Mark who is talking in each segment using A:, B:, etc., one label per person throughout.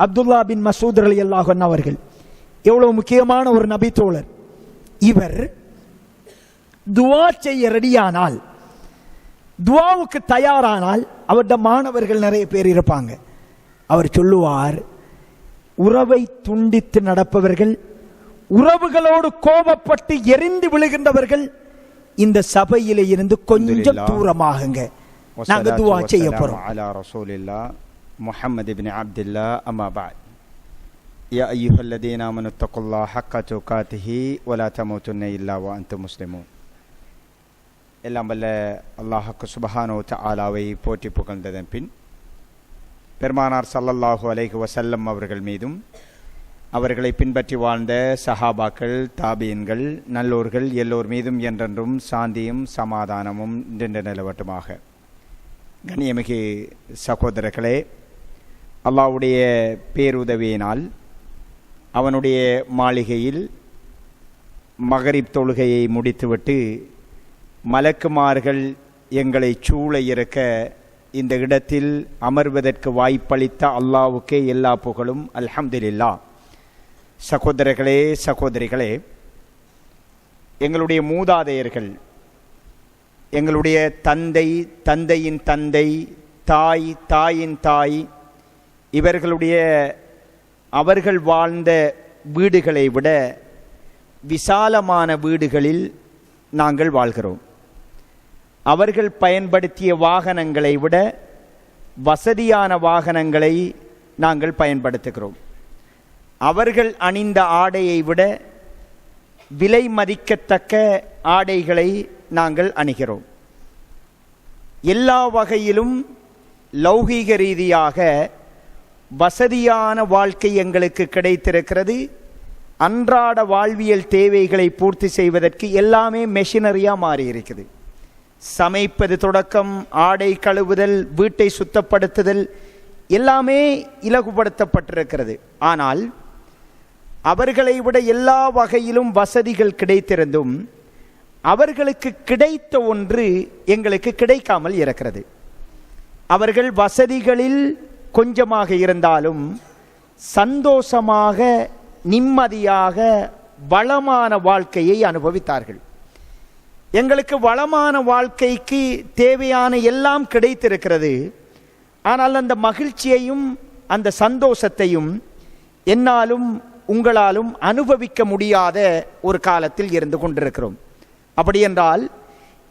A: அப்துல்லா பின் மசூத் ரலியல்லாஹு அன்ஹு அவர்கள் எவ்வளவு முக்கியமான ஒரு நபி தோழர். இவர் துவா செய்ய ரெடியானால், துவாவுக்கு தயாரானால் அவருடைய மாணவர்கள் நிறைய பேர் இருப்பாங்க. அவர் சொல்லுவார், உறவை துண்டித்து நடப்பவர்கள், உறவுகளோடு கோபப்பட்டு எரிந்து விழுகின்றவர்கள் இந்த சபையிலே இருந்து கொஞ்சம் தூரமாகுங்க, நாங்க துவா செய்ய போறோம்.
B: அலா ரசூலில்லாஹ் முஹம்மது இப்னு அப்துல்லாஹ் அம்மா பஅத். யா அய்யுஹல்லதீன ஆமனு தக்குல்லாஹ ஹக்க துகாத்திஹி வலா தமூதுன்ன இல்லா வ அன்தும் முஸ்லிமூன். எல்லாம் வல்ல அல்லாஹ் சுப்ஹானஹு வ தஆலாவை போற்றி புகழ்ந்ததன் பின் பெருமானார் ஸல்லல்லாஹு அலைஹி வஸல்லம் அவர்கள் மீதும் அவர்களை பின்பற்றி வாழ்ந்த சஹாபாக்கள், தாபீன்கள், நல்லோர்கள் எல்லோர் மீதும் என்றென்றும் சாந்தியும் சமாதானமும் நின்று நிலவட்டுமாக. கண்ணியமிகு சகோதரர்களே, அல்லாஹ்வுடைய பேருதவியினால் அவனுடைய மாளிகையில் மகரிப் தொழுகையை முடித்துவிட்டு மலக்குமார்கள் எங்களை சூழ இருக்க இந்த இடத்தில் அமர்வதற்கு வாய்ப்பளித்த அல்லாஹ்வுக்கே எல்லா புகழும், அல்ஹம்துலில்லாஹ். சகோதரர்களே, சகோதரிகளே, எங்களுடைய மூதாதையர்கள், எங்களுடைய தந்தை, தந்தையின் தந்தை, தாய், தாயின் தாய், இவர்களுடைய அவர்கள் வாழ்ந்த வீடுகளை விட விசாலமான வீடுகளில் நாங்கள் வாழ்கிறோம். அவர்கள் பயன்படுத்திய வாகனங்களை விட வசதியான வாகனங்களை நாங்கள் பயன்படுத்துகிறோம். அவர்கள் அணிந்த ஆடையை விட விலை மதிக்கத்தக்க ஆடைகளை நாங்கள் அணிகிறோம். எல்லா வகையிலும் லௌகீக ரீதியாக வசதியான வாழ்க்கை எங்களுக்கு கிடைத்திருக்கிறது. அன்றாட வாழ்வியல் தேவைகளை பூர்த்தி செய்வதற்கு எல்லாமே மெஷினரியாக மாறி இருக்குது. சமைப்பது தொடக்கம் ஆடை கழுவுதல், வீட்டை சுத்தப்படுத்துதல் எல்லாமே இலகுபடுத்தப்பட்டிருக்கிறது. ஆனால் அவர்களை விட எல்லா வகையிலும் வசதிகள் கிடைத்திருந்தும் அவர்களுக்கு கிடைத்த ஒன்று எங்களுக்கு கிடைக்காமல் இருக்கிறது. அவர்கள் வசதிகளில் கொஞ்சமாக இருந்தாலும் சந்தோஷமாக, நிம்மதியாக, வளமான வாழ்க்கையை அனுபவித்தார்கள். எங்களுக்கு வளமான வாழ்க்கைக்கு தேவையான எல்லாம் கிடைத்திருக்கிறது. ஆனால் அந்த மகிழ்ச்சியையும் அந்த சந்தோஷத்தையும் என்னாலும் உங்களாலும் அனுபவிக்க முடியாத ஒரு காலத்தில் இருந்து கொண்டிருக்கிறோம். அப்படி என்றால்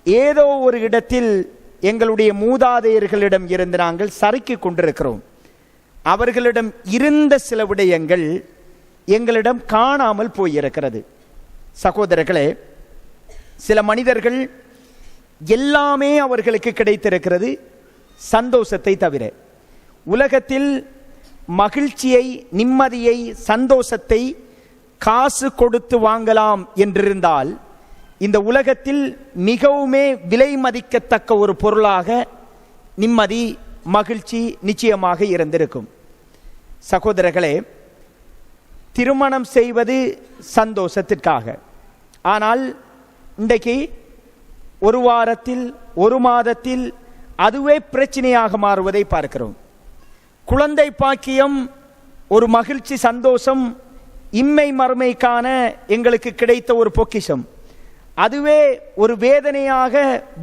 B: ஏதோ ஒரு இடத்தில் எங்களுடைய மூதாதையர்களிடம் இருந்து நாங்கள் சறுக்கி கொண்டிருக்கிறோம். அவர்களிடம் இருந்த சில விடயங்கள் எங்களிடம் காணாமல் போயிருக்கிறது. சகோதரர்களே, சில மனிதர்கள் எல்லாமே அவர்களுக்கு கிடைத்திருக்கிறது சந்தோஷத்தை தவிர. உலகத்தில் மகிழ்ச்சியை, நிம்மதியை, சந்தோஷத்தை காசு கொடுத்து வாங்கலாம் என்றிருந்தால் இந்த உலகத்தில் மிகவுமே விலை மதிக்கத்தக்க ஒரு பொருளாக நிம்மதி, மகிழ்ச்சி நிச்சயமாக இருந்திருக்கும். சகோதரர்களே, திருமணம் செய்வது சந்தோஷத்திற்காக. ஆனால் இன்றைக்கு ஒரு வாரத்தில், ஒரு மாதத்தில் அதுவே பிரச்சனையாக மாறுவதை பார்க்கிறோம். குழந்தை பாக்கியம் ஒரு மகிழ்ச்சி, சந்தோஷம், இம்மை மறுமைக்கான எங்களுக்கு கிடைத்த ஒரு பொக்கிஷம். அதுவே ஒரு வேதனையாக,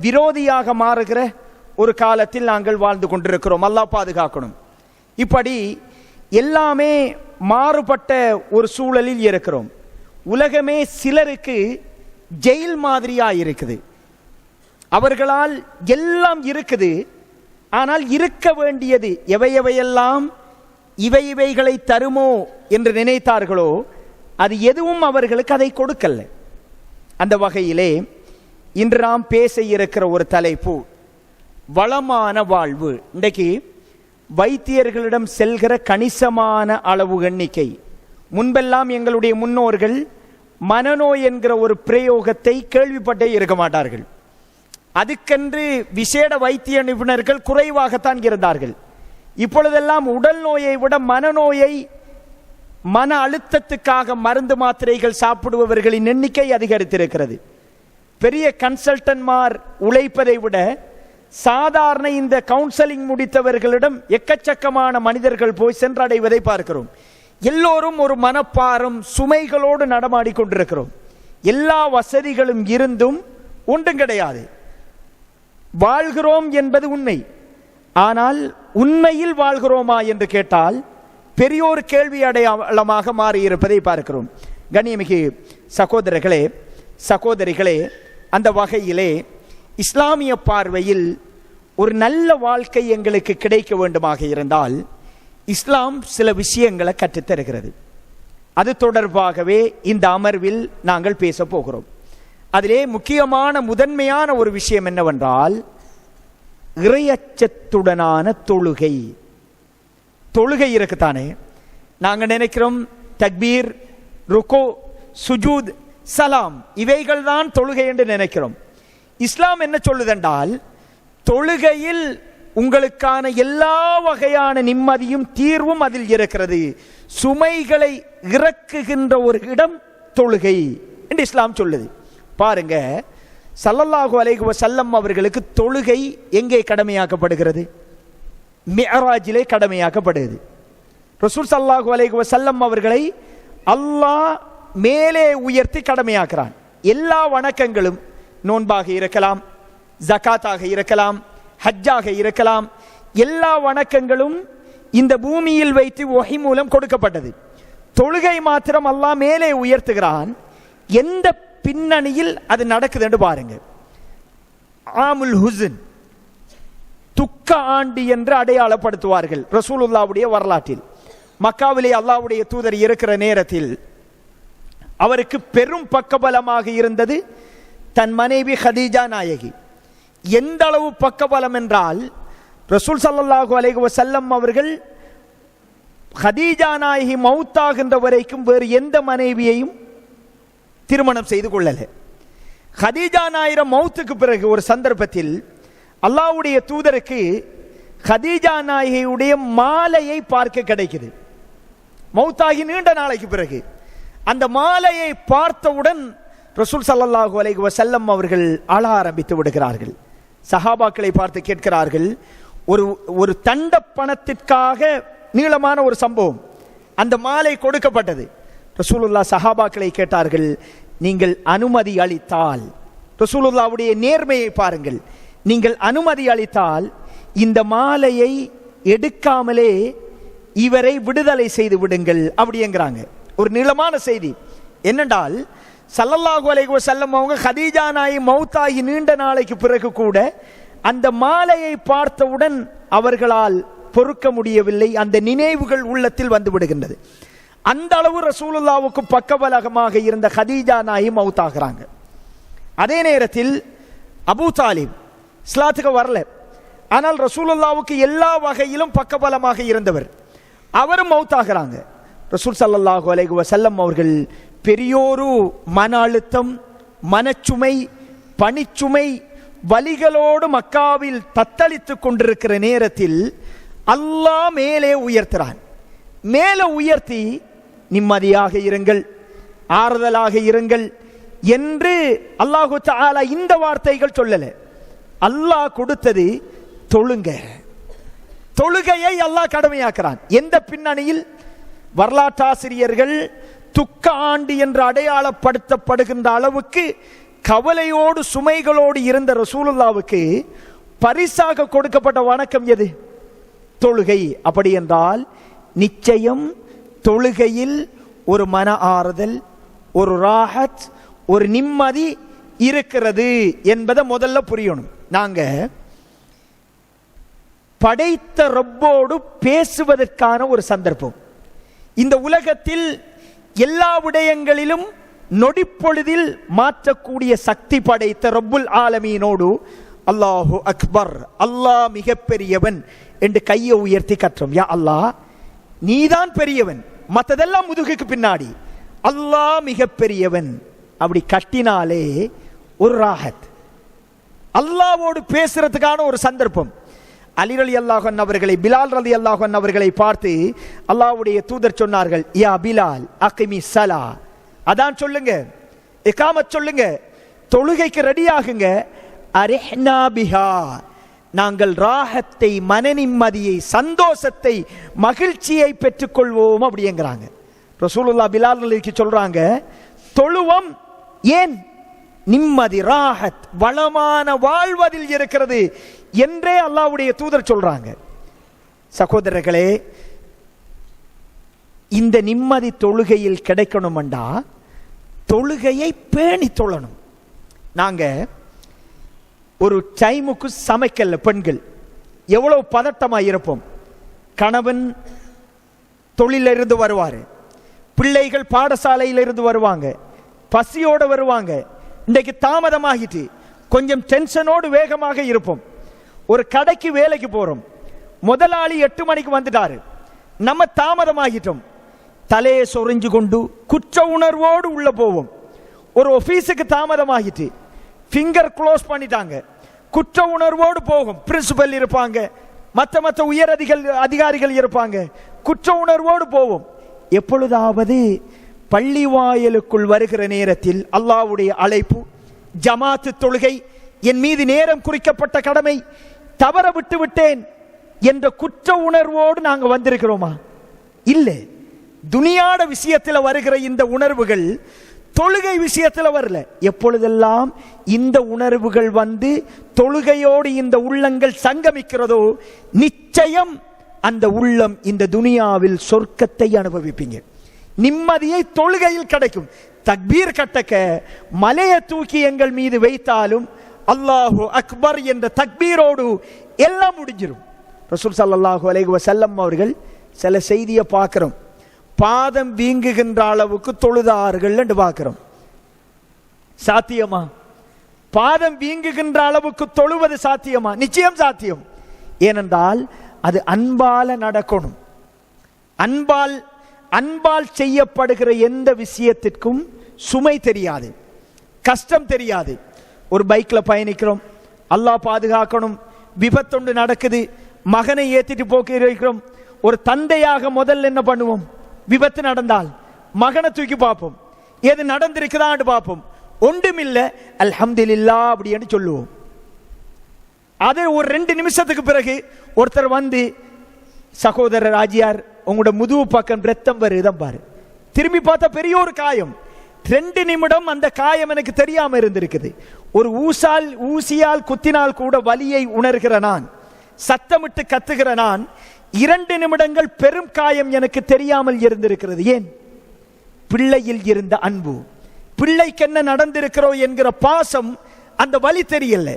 B: விரோதியாக மாறுகிற ஒரு காலத்தில் நாங்கள் வாழ்ந்து கொண்டிருக்கிறோம். அல்லாஹ் பாதுகாக்கணும். இப்படி எல்லாமே மாறுபட்ட ஒரு சூழலில் இருக்கிறோம். உலகமே சிலருக்கு ஜெயில் மாதிரியா இருக்குது. அவர்களால் எல்லாம் இருக்குது. ஆனால் இருக்க வேண்டியது எவையெல்லாம் இவைகளை தருமோ என்று நினைத்தார்களோ அது எதுவும் அவர்களுக்கு அதை கொடுக்கல. அந்த வகையிலே இன்று நாம் பேச இருக்கிற ஒரு தலைப்பு வளமான வாழ்வு. இன்றைக்கு வைத்தியர்களிடம் செல்கிற கணிசமான அளவு எண்ணிக்கை, முன்பெல்லாம் எங்களுடைய முன்னோர்கள் மனநோய் என்கிற ஒரு பிரயோகத்தை கேள்விப்பட்டே இருக்க மாட்டார்கள். அதுக்கென்று விசேட வைத்திய நிபுணர்கள் குறைவாகத்தான் இருந்தார்கள். இப்பொழுதெல்லாம் உடல் நோயை விட மனநோயை, மன அழுத்தத்துக்காக மருந்து மாத்திரைகள் சாப்பிடுபவர்களின் எண்ணிக்கை அதிகரித்திருக்கிறது. பெரிய கன்சல்டன்ட்மார் உழைப்பதை விட
A: சாதாரண இந்த கவுன்சிலிங் முடித்தவர்களிடம் எக்கச்சக்கமான மனிதர்கள் போய் சென்றடைவதை பார்க்கிறோம். எல்லோரும் ஒரு மனப்பாரம் சுமைகளோடு நடமாடிக்கொண்டிருக்கிறோம். எல்லா வசதிகளும் இருந்தும் ஒன்றும் கிடையாது. வாழ்கிறோம் என்பது உண்மை. ஆனால் உண்மையில் வாழ்கிறோமா என்று கேட்டால் பெரியோர் கேள்வி அடையாளமாக மாறியிருப்பதை பார்க்கிறோம். கண்ணியமிகு சகோதரர்களே, சகோதரிகளே, அந்த வகையிலே இஸ்லாமிய பார்வையில் ஒரு நல்ல வாழ்க்கை எங்களுக்கு கிடைக்க வேண்டுமாக இருந்தால் இஸ்லாம் சில விஷயங்களை கற்றுத்தருகிறது. அது தொடர்பாகவே இந்த அமர்வில் நாங்கள் பேச போகிறோம். அதிலே முக்கியமான முதன்மையான ஒரு விஷயம் என்னவென்றால் இறையச்சத்துடனான தொழுகை. தொழுகை இருக்குத்தானே, நாங்கள் நினைக்கிறோம் தக்பீர், ருகோ, சுஜூத், சலாம் இவைகள் தான் தொழுகை என்று நினைக்கிறோம். இஸ்லாம் என்ன சொல்லுதென்றால் தொழுகையில் உங்களுக்கான எல்லா வகையான நிம்மதியும் தீர்வும் அதில் இருக்கிறது. சுமைகளை இறக்குகின்ற ஒரு இடம் தொழுகை என்று இஸ்லாம் சொல்லுது. பாருங்க, ஸல்லல்லாஹு அலைஹி வஸல்லம் அவர்களுக்கு தொழுகை எங்கே கடமையாக்கப்படுகிறது? மிஅராஜிலே கடமையாக்கப்படுகிறது. ரசூல் ஸல்லல்லாஹு அலைஹி வஸல்லம் அவர்களை அல்லாஹ் மேலே உயர்த்தி கடமையாக்குறான். எல்லா வணக்கங்களும் நோன்பாக இருக்கலாம், ஜகாத்தாக இருக்கலாம், ஹஜ்ஜாக இருக்கலாம், எல்லா வணக்கங்களும் இந்த பூமியில் வைத்து வஹி மூலம் கொடுக்கப்பட்டது. தொழுகை மாத்திரம் அல்லாஹ் மேலே உயர்த்துகிறான். எந்த பின்னணியில் அது நடக்குது என்று பாருங்க. ஆமுல் ஹுஸ்ன், துக்க ஆண்டு என்று அடையாளப்படுத்துவார்கள் ரசூலுல்லாஹ்வுடைய வரலாற்றில். மக்காவிலே அல்லாஹ்வுடைய தூதர் இருக்கிற நேரத்தில் அவருக்கு பெரும் பக்கபலமாக இருந்தது தன் மனைவி ஹதீஜா நாயகி. எந்த அளவு பக்கபலம் என்றால் ரசூல் ஸல்லல்லாஹு அலைஹி வஸல்லம் அவர்கள் ஹதீஜா நாயகி மௌத்தாகின்ற வரைக்கும் வேறு எந்த மனைவியையும் திருமணம் செய்து கொள்ளல. ஹதீஜா நாயிரம் மௌத்துக்கு பிறகு ஒரு சந்தர்ப்பத்தில் அல்லாஹ்வுடைய தூதருக்கு ஹதீஜா நாயகியுடைய மாலையை பார்க்க கிடைக்குது. மௌத்தாகி நீண்ட நாளைக்கு பிறகு அந்த மாலையை பார்த்தவுடன் ரசூல் ஸல்லல்லாஹு அலைஹி வஸல்லம் அவர்கள் அழ ஆரம்பித்து விடுகிறார்கள். சஹாபாக்களை பார்த்து கேட்கிறார்கள், ஒரு தண்ட பணத்திற்காக நீளமான ஒரு சம்பவம், அந்த மாலை கொடுக்கப்பட்டது. ரசூலுல்லாஹ் சஹாபாக்களை கேட்டார்கள், நீங்கள் அனுமதி அளித்தால், ரசூலுல்லாஹ்வுடைய நேர்மையை பாருங்கள், நீங்கள் அனுமதி அளித்தால் இந்த மாலையை எடுக்காமலே இவரை விடுதலை செய்து விடுங்கள் அப்படிங்கிறாங்க. ஒரு நீளமான செய்தி என்னென்றால் ஸல்லல்லாஹு அலைஹி வஸல்லம் அவங்க ஹதீஜா நாயகி மௌத்தாகி நீண்ட நாளைக்கு பிறகு கூட அந்த மாலையை பார்த்தவுடன் அவர்களால் பொறுக்க முடியவில்லை. அந்த நினைவுகள் உள்ளத்தில் வந்து விடுகின்றது. அந்த அளவு ரசூலுல்லாஹ்வுக்கு பக்கபலமாக இருந்த ஹதீஜா நாயகி மௌத்தாகிறாங்க. அதே நேரத்தில் அபூ தாலிப் இஸ்லாத்துக்கு வரல, ஆனால் ரசூலுல்லாஹ்வுக்கு எல்லா வகையிலும் பக்கபலமாக இருந்தவர், அவரும் மௌத்தாகிறாங்க. ரசூல் ஸல்லல்லாஹு அலைஹி வஸல்லம் அவர்கள் பெரியோரு மன அழுத்தம், மனச்சுமை, பணிச்சுமை, வலிகளோடு மக்காவில் தத்தளித்துக் கொண்டிருக்கிற நேரத்தில் அல்லாஹ் மேலே உயர்த்துறான். மேலே உயர்த்தி நிம்மதியாக இருங்கள், ஆறுதலாக இருங்கள் என்று அல்லாஹு தஆலா இந்த வார்த்தைகள் சொல்லல. அல்லாஹ் கொடுத்தது தொழுங்க. தொழுகையை அல்லாஹ் கடமையாக்குறான். எந்த பின்னணியில்? வரலாற்றாசிரியர்கள் துக்க ஆண்டு என்று அடையாளப்படுத்தப்படுகின்ற அளவுக்கு கவலையோடு சுமைகளோடு இருந்த ரசூலுல்லாஹ்வுக்கு பரிசாக கொடுக்கப்பட்ட வணக்கம் எது? தொழுகை. அப்படி என்றால் நிச்சயம் தொழுகையில் ஒரு மன ஆறுதல், ஒரு ராஹத், ஒரு நிம்மதி இருக்கிறது என்பதை முதல்ல புரியணும். நாங்க படைத்த ரப்போடு பேசுவதற்கான ஒரு சந்தர்ப்பம். இந்த உலகத்தில் எல்லா விடயங்களிலும் நொடிப்பொழுதில் மாற்றக்கூடிய சக்தி படைத்த ரப்புல் ஆலமீனோடு அல்லாஹு அக்பர், அல்லாஹ் மிக பெரியவன் என்று கையை உயர்த்தி கற்றோம். யா அல்லாஹ், நீதான் பெரியவன், மற்றதெல்லாம் முதுகுக்கு பின்னாடி, அல்லாஹ் மிக பெரியவன் அப்படி கட்டினாலே ஒரு ராஹத், அல்லாஹ்வோடு பேசுறதுக்கான ஒரு சந்தர்ப்பம். அலி ரலியல்லாஹு அன்ஹு அவர்களை, பிலால் ரலியல்லாஹு அன்ஹு அவர்களை பார்த்து அல்லாஹ்வுடைய தூதர் சொன்னார்கள், யா பிலால் அகிமி ஸலா, அதான் சொல்லுங்க, இகாமத் சொல்லுங்க, தொழுகைக்கு ரெடி ஆகுங்க. அரிஹ்னா பிஹா, நாங்கள் ராகத்தை, மன நிம்மதியை, சந்தோஷத்தை, மகிழ்ச்சியை பெற்றுக்கொள்வோம் அப்படிங்கிறாங்க. ரசூலுல்லாஹ் பிலாலுக்கு சொல்றாங்க, தொழுவம் ஏன் நிம்மதி, ராஹத், வளமான வாழ்வதில் இருக்கிறது என்றே அல்லாஹ்வுடைய தூதர் சொல்றாங்க. சகோதரர்களே, இந்த நிம்மதி தொழுகையில் கிடைக்கணும்டா தொழுகையை பேணி தொழணும். நாங்க ஒரு டைமுக்கு சமைக்கல, பெண்கள் எவ்வளவு பதட்டமா இருப்போம். கணவன் தொழிலிருந்து வருவாரு, பிள்ளைகள் பாடசாலையிலிருந்து வருவாங்க, பசியோடு வருவாங்க. இன்றைக்கு தாமதமாகிட்டு கொஞ்சம் டென்ஷனோடு வேகமாக இருப்போம். ஒரு கடைக்கு வேலைக்கு போறோம், முதலாளி 8 மணிக்கு வந்துட்டாரு, நம்ம தாமதமாகிட்டோம். தலையை சொரிஞ்சு கொண்டு குற்ற உணர்வோடு உள்ள போவோம். ஒரு ஆபீஸுக்கு தாமதமாகிட்டு ஃபிங்கர் க்ளோஸ் பண்ணிட்டாங்க, குற்ற உணர்வோடு போகும். பிரின்சிபல் இருப்பாங்க, மற்ற உயர் அதிகாரிகள் இருப்பாங்க, குற்ற உணர்வோடு போவோம். எப்பொழுதாவது பள்ளி வாயிலுக்குள் வருகிற நேரத்தில் அல்லாஹ்வுடைய அழைப்பு, ஜமாத்து தொழுகை, என் மீது நேரம் குறிக்கப்பட்ட கடமை, தவற விட்டு விட்டேன் என்ற குற்ற உணர்வோடு நாங்க வந்திருக்கிறோமா? இல்லை. துனியாட விஷயத்தில் வருகிற இந்த உணர்வுகள் தொழுகை விஷயத்தில் வரல. எப்பொழுதெல்லாம் இந்த உணர்வுகள் வந்து தொழுகையோடு இந்த உள்ளங்கள் சங்கமிக்கிறதோ, நிச்சயம் அந்த உள்ளம் இந்த துனியாவில் சொர்க்கத்தை அனுபவிப்பீங்க. நிம்மதியை தொழுகையில் கிடைக்கும். தக்பீர் கட்டக்க மலையை தூக்கி எங்கள் மீது வைத்தாலும் அல்லாஹு அக்பர் என்ற தக்பீரோடு எல்லாம் முடிஞ்சிடும். ரசூல் ஸல்லல்லாஹு அலைஹி வஸல்லம் அவர்கள் சில செய்தியை பார்க்கிறோம். பாதம் வீங்குகின்ற அளவுக்கு தொழுதார்கள் என்று பார்க்கிறோம். சாத்தியமா? பாதம் வீங்குகின்ற அளவுக்கு தொழுவது சாத்தியமா? நிச்சயம் சாத்தியம். ஏனென்றால் அது அன்பால நடக்கணும். அன்பால் செய்யப்படுகிற எந்த விஷயத்திற்கும் சுமை தெரியாது, கஷ்டம் தெரியாது. ஒரு பைக்ல பயணிக்கிறோம், அல்லாஹ் பாதுகாக்கணும், விபத்தொண்டு நடக்குது, மகனை ஏத்திட்டு போக்கிறோம். ஒரு தந்தையாக முதல்ல என்ன பண்ணுவோம்? விபத்து நடந்தால் மகனை தூக்கி பார்ப்போம், எது நடந்திருக்குதான்னு பார்ப்போம். ஒன்றுமில்லை, அல்ஹம்துலில்லாஹ் அப்படின்னு சொல்லுவோம். அது ஒரு 2 நிமிஷத்துக்கு பிறகு ஒருத்தர் வந்து, சகோதரர் ஆஜியார் உங்களோட முதுகு பக்கம் ரத்தம் வருதான் பாரு. திரும்பி பார்த்தா பெரிய ஒரு காயம். 2 நிமிடம் அந்த காயம் எனக்கு தெரியாம இருந்திருக்குது. ஒரு ஊசியால் குத்தினால் கூட வலியை உணர்கிற நான், சத்தமிட்டு கத்துகிற நான், 2 நிமிடங்கள் பெரும் காயம் எனக்கு தெரியாமல் இருந்திருக்கிறது. ஏன்? பிள்ளையில் இருந்த அன்பு, பிள்ளைக்கு என்ன நடந்திருக்கிறோ என்கிற பாசம், அந்த வலி தெரியல.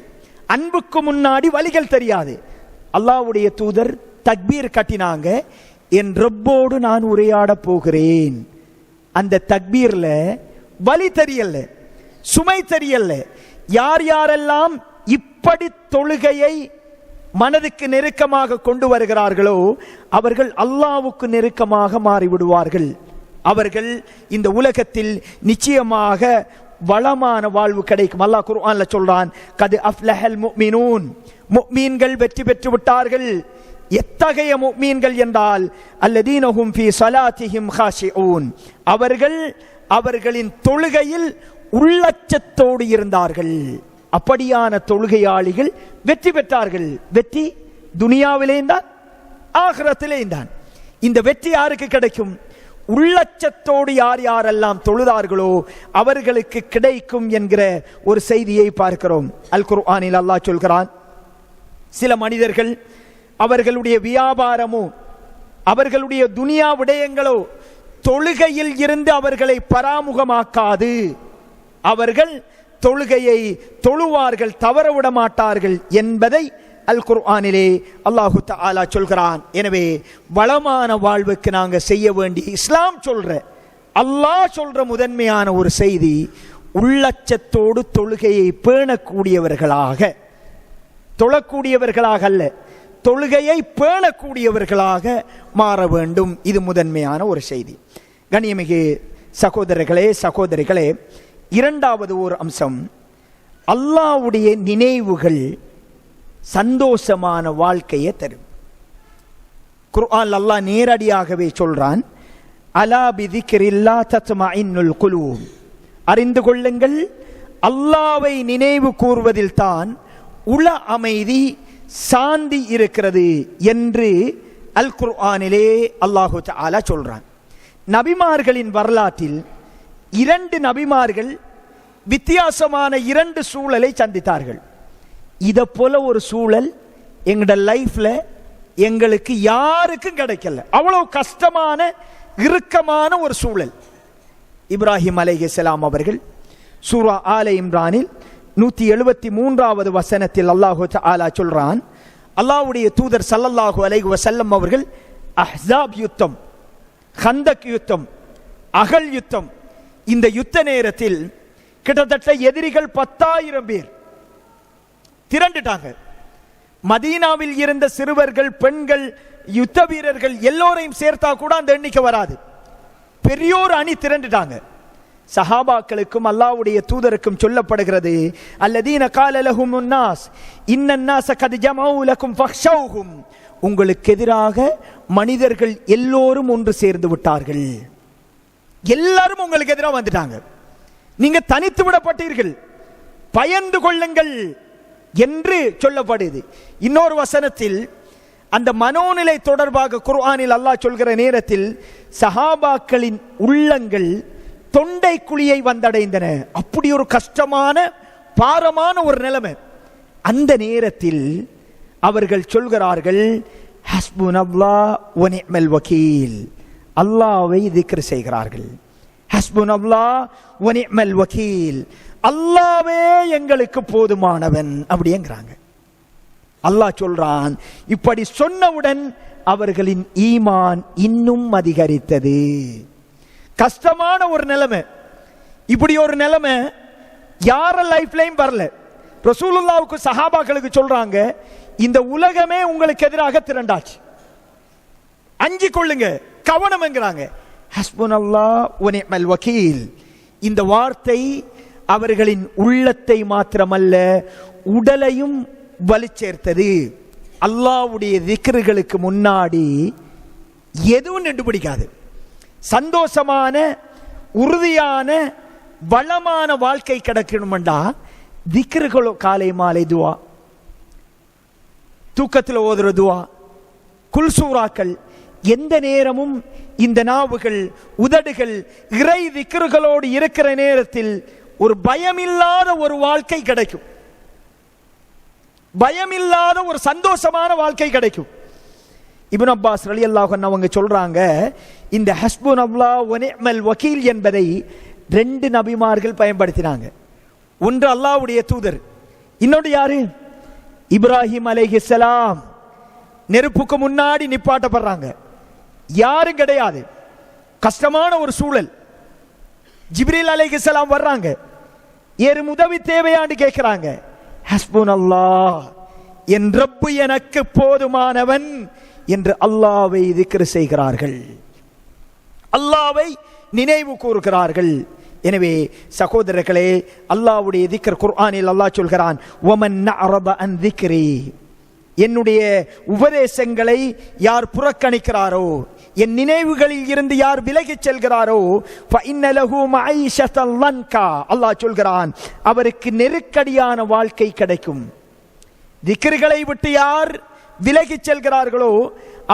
A: அன்புக்கு முன்னாடி வலிகள் தெரியாது. அல்லாஹ்வுடைய தூதர் தக்பீர் கட்டினாங்க, என் ரப்போடு நான் உரையாட போகிறேன். அந்த தக்பீர்ல வலி தெரியல, சுமை தெரியல. யார் யாரெல்லாம் இப்படி தொழுகையை மனதுக்கு நெருக்கமாக கொண்டு வருகிறார்களோ அவர்கள் அல்லாஹ்வுக்கு நெருக்கமாக மாறிவிடுவார்கள். அவர்கள் இந்த உலகத்தில் நிச்சயமாக வளமான வாழ்வு கிடைக்கும். அல்லாஹ் குர்ஆன்ல சொல்றான், கத் அஃப்லஹல் முஃமினூன், முஃமின்கள் வெற்றி பெற்று விட்டார்கள். எத்தகைய முஃமின்கள் என்றால் அல்லதீனஹும் ஃபீ ஸலாத்திஹிம் காஷிஊன், அவர்களின் தொழுகையில் உள்ளச்சத்தோடு இருந்தார்கள். அப்படியான தொழுகையாளிகள் வெற்றி பெற்றார்கள். வெற்றி துனியாவிலேயும் தான், ஆகிரத்திலேயும் தான். இந்த வெற்றி யாருக்கு கிடைக்கும்? உள்ளச்சத்தோடு யார் யாரெல்லாம் தொழுதார்களோ அவர்களுக்கு கிடைக்கும் என்கிற ஒரு செய்தியை பார்க்கிறோம். அல் குர்ஆனில் அல்லாஹ் சொல்கிறான், சில மனிதர்கள் அவர்களுடைய வியாபாரமோ அவர்களுடைய துனியா விடயங்களோ தொழுகையில் இருந்து அவர்களை பராமுகமாக்காது. அவர்கள் தொழுகையை தொழுவார்கள், தவறவிட மாட்டார்கள் என்பதை அல் குர்ஆனிலே அல்லாஹு தஆலா சொல்கிறான். எனவே வளமான வாழ்வுக்கு நாங்க செய்ய வேண்டிய, இஸ்லாம் சொல்ற, அல்லாஹ் சொல்ற முதன்மையான ஒரு செய்தி, உள்ளச்சத்தோடு தொழுகையை பேணக்கூடியவர்களாக, தொழக்கூடியவர்களாக அல்ல, தொழுகையை பேணக்கூடியவர்களாக மாற வேண்டும். இது முதன்மையான ஒரு செய்தி. கண்ணியமிகு சகோதரர்களே, சகோதரிகளே, இரண்டாவது ஒரு அம்சம், அல்லாஹ்வுடைய நினைவுகள் சந்தோஷமான வாழ்க்கையை தரும். குர்ஆன் அல்லாஹ் நேரடியாகவே சொல்றான், அலா பிதிக்ரில்லாஹ் தத்மஇன்னுல் குலூப், அறிந்து கொள்ளுங்கள், அல்லாஹ்வை நினைவு கூர்வதில் தான் உள அமைதி, சாந்தி இருக்கிறது என்று அல் குர்ஆனிலே அல்லாஹு தஆலா சொல்றான். நபிமார்களின் வரலாற்றில் 2 நபிமார்கள் வித்தியாசமான 2 சூழலை சந்தித்தார்கள். இதை போல ஒரு சூழல் எங்களோட லைஃப்ல எங்களுக்கு யாருக்கும் கிடைக்கல. அவ்வளவு கஷ்டமான இறுக்கமான ஒரு சூழல். இப்ராஹிம் அலைஹிஸ்ஸலாம் அவர்கள் சூரா ஆல இம்ரானில் 173வது வசனத்தில் அல்லாஹு தஆலா சொல்றான், அல்லாஹ்வுடைய தூதர் ஸல்லல்லாஹு அலைஹி வஸல்லம் அவர்கள் அஹ்ஸாப் யுத்தம், கந்தக் யுத்தம், அகல் யுத்தம், இந்த யுத்த நேரத்தில் கிட்டத்தட்ட எதிரிகள் 10,000 பேர் திரண்டுட்டாங்க. மதீனாவில் இருந்த சிறுவர்கள், பெண்கள், யுத்த வீரர்கள் எல்லோரையும் சேர்த்தா கூட அந்த எண்ணிக்கை வராது. பெரியோர் அணி திரண்டுட்டாங்க. சஹாபாக்களுக்கும் அல்லாஹ்வுடைய தூதருக்கும் சொல்லப்படுகிறது, அல்லதீன கால லஹுமுன் நாஸ் இன்னன் நாஸ கத் ஜமஉ லகும் ஃபக்ஷௌஹும், உங்களுக்கு எதிராக மனிதர்கள் எல்லோரும் ஒன்று சேர்ந்து விட்டார்கள். எல்லாரும் உங்களுக்கு எதிராக வந்துட்டாங்க, நீங்க தனித்து விடப்பட்டீர்கள், பயந்து கொள்ளுங்கள் என்று சொல்லப்படுது. இன்னொரு வசனத்தில் அந்த மனோநிலை தொடர்பாக குர்ஆனில் அல்லாஹ் சொல்கிற நேரத்தில் சஹாபாக்களின் உள்ளங்கள் தொண்டை குழியை வந்தடைந்தன. அப்படி ஒரு கஷ்டமான பாரமான ஒரு நிலைமை. அந்த நேரத்தில் அவர்கள் சொல்கிறார்கள், ஹஸ்புனல்லாஹ் வ நிஅமல் வகீல், அல்லாஹ்வை திக்ர் செய்கிறார்கள். ஹஸ்புனல்லாஹ் வ நிஅமல் வகீல், அல்லாஹ்வே எங்களுக்கு போதுமானவன் அப்படிங்கிறாங்க. அல்லாஹ் சொல்றான், இப்படி சொன்னவுடன் அவர்களின் ஈமான் இன்னும் அதிகரித்தது. கஷ்டமான ஒரு நிலைமை. இப்படி ஒரு நிலைமை யார லைஃப்லயும் வரல. ரசூலுல்லாஹ்வுக்கு சஹாபாக்களுக்கு சொல்றாங்க, இந்த உலகமே உங்களுக்கு எதிராக திரண்டாச்சு, அஞ்சி கொள்ளுங்க, கவனம் என்கிறாங்க. ஹஸ்புனல்லாஹ் வ நிஅமல் வகீல், இந்த வார்த்தை அவர்களின் உள்ளத்தை மாத்திரமல்ல உடலையும் வலிச்சேர்த்தது. அல்லாஹ்வுடைய திக்ர்களுக்கு முன்னாடி எதுவும் நின்று பிடிக்காது. சந்தோஷமான, உறுதியான, வளமான வாழ்க்கை கிடைக்கணும்டா திக்ர்களோ, காலை மாலை துவா, தூக்கத்தில் ஓதுற துவா, குல்சூராக்கள், எந்த நேரமும் இந்த நாவுகள், உதடுகள் இறை திக்ர்களோடு இருக்கிற நேரத்தில் ஒரு பயமில்லாத ஒரு வாழ்க்கை கிடைக்கும், பயமில்லாத ஒரு சந்தோஷமான வாழ்க்கை கிடைக்கும். இப்னு அப்பாஸ் ரலியல்லாஹு அன்ஹு அவங்க சொல்றாங்க, இந்த ஹஸ்புனல்லாஹ் வ நிஅமல் வகீல் என்பதை 2 நபிமார்கள் பயன்படுத்தினாங்க. ஒன்று அல்லாஹ்வுடைய தூதர், இன்னொன்று யாரு? இப்ராஹிம் அலைஹிஸ்ஸலாம். நெருப்புக்கு முன்னாடி நிப்பாட்டப்படுறாங்க, யாரும் கிடையாது, கஷ்டமான ஒரு சூழல். ஜிப்ரீல் அலைஹிஸ்ஸலாம் வர்றாங்க, ஏறு உதவி தேவையான்னு கேட்கிறாங்க. ஹஸ்புனல்லாஹ், என் ரப்பு எனக்கு போதுமானவன் என்று அல்லாஹ்வை திக்ர் செய்கிறார்கள், அல்லாஹ்வை நினைவு கூறுகிறார்கள். எனவே சகோதரர்களே, அல்லாஹ்வுடைய திக்ர் குர்ஆனில் அல்லாஹ் சொல்கிறான், வமன் நஅரத அன் திக்ரி, என்னுடைய உபதேசங்களை யார் புறக்கணிக்கிறாரோ, என் நினைவுகளில் இருந்து யார் விலகிச் செல்கிறாரோ, ஃபஇன்ன லஹு மஈஷத்தன் லன்கா, அல்லாஹ் சொல்கிறான், அவருக்கு நெருக்கடியான வாழ்க்கை கிடைக்கும். திக்ர்களை விட்டு யார் விலகிச் செல்கிறார்களோ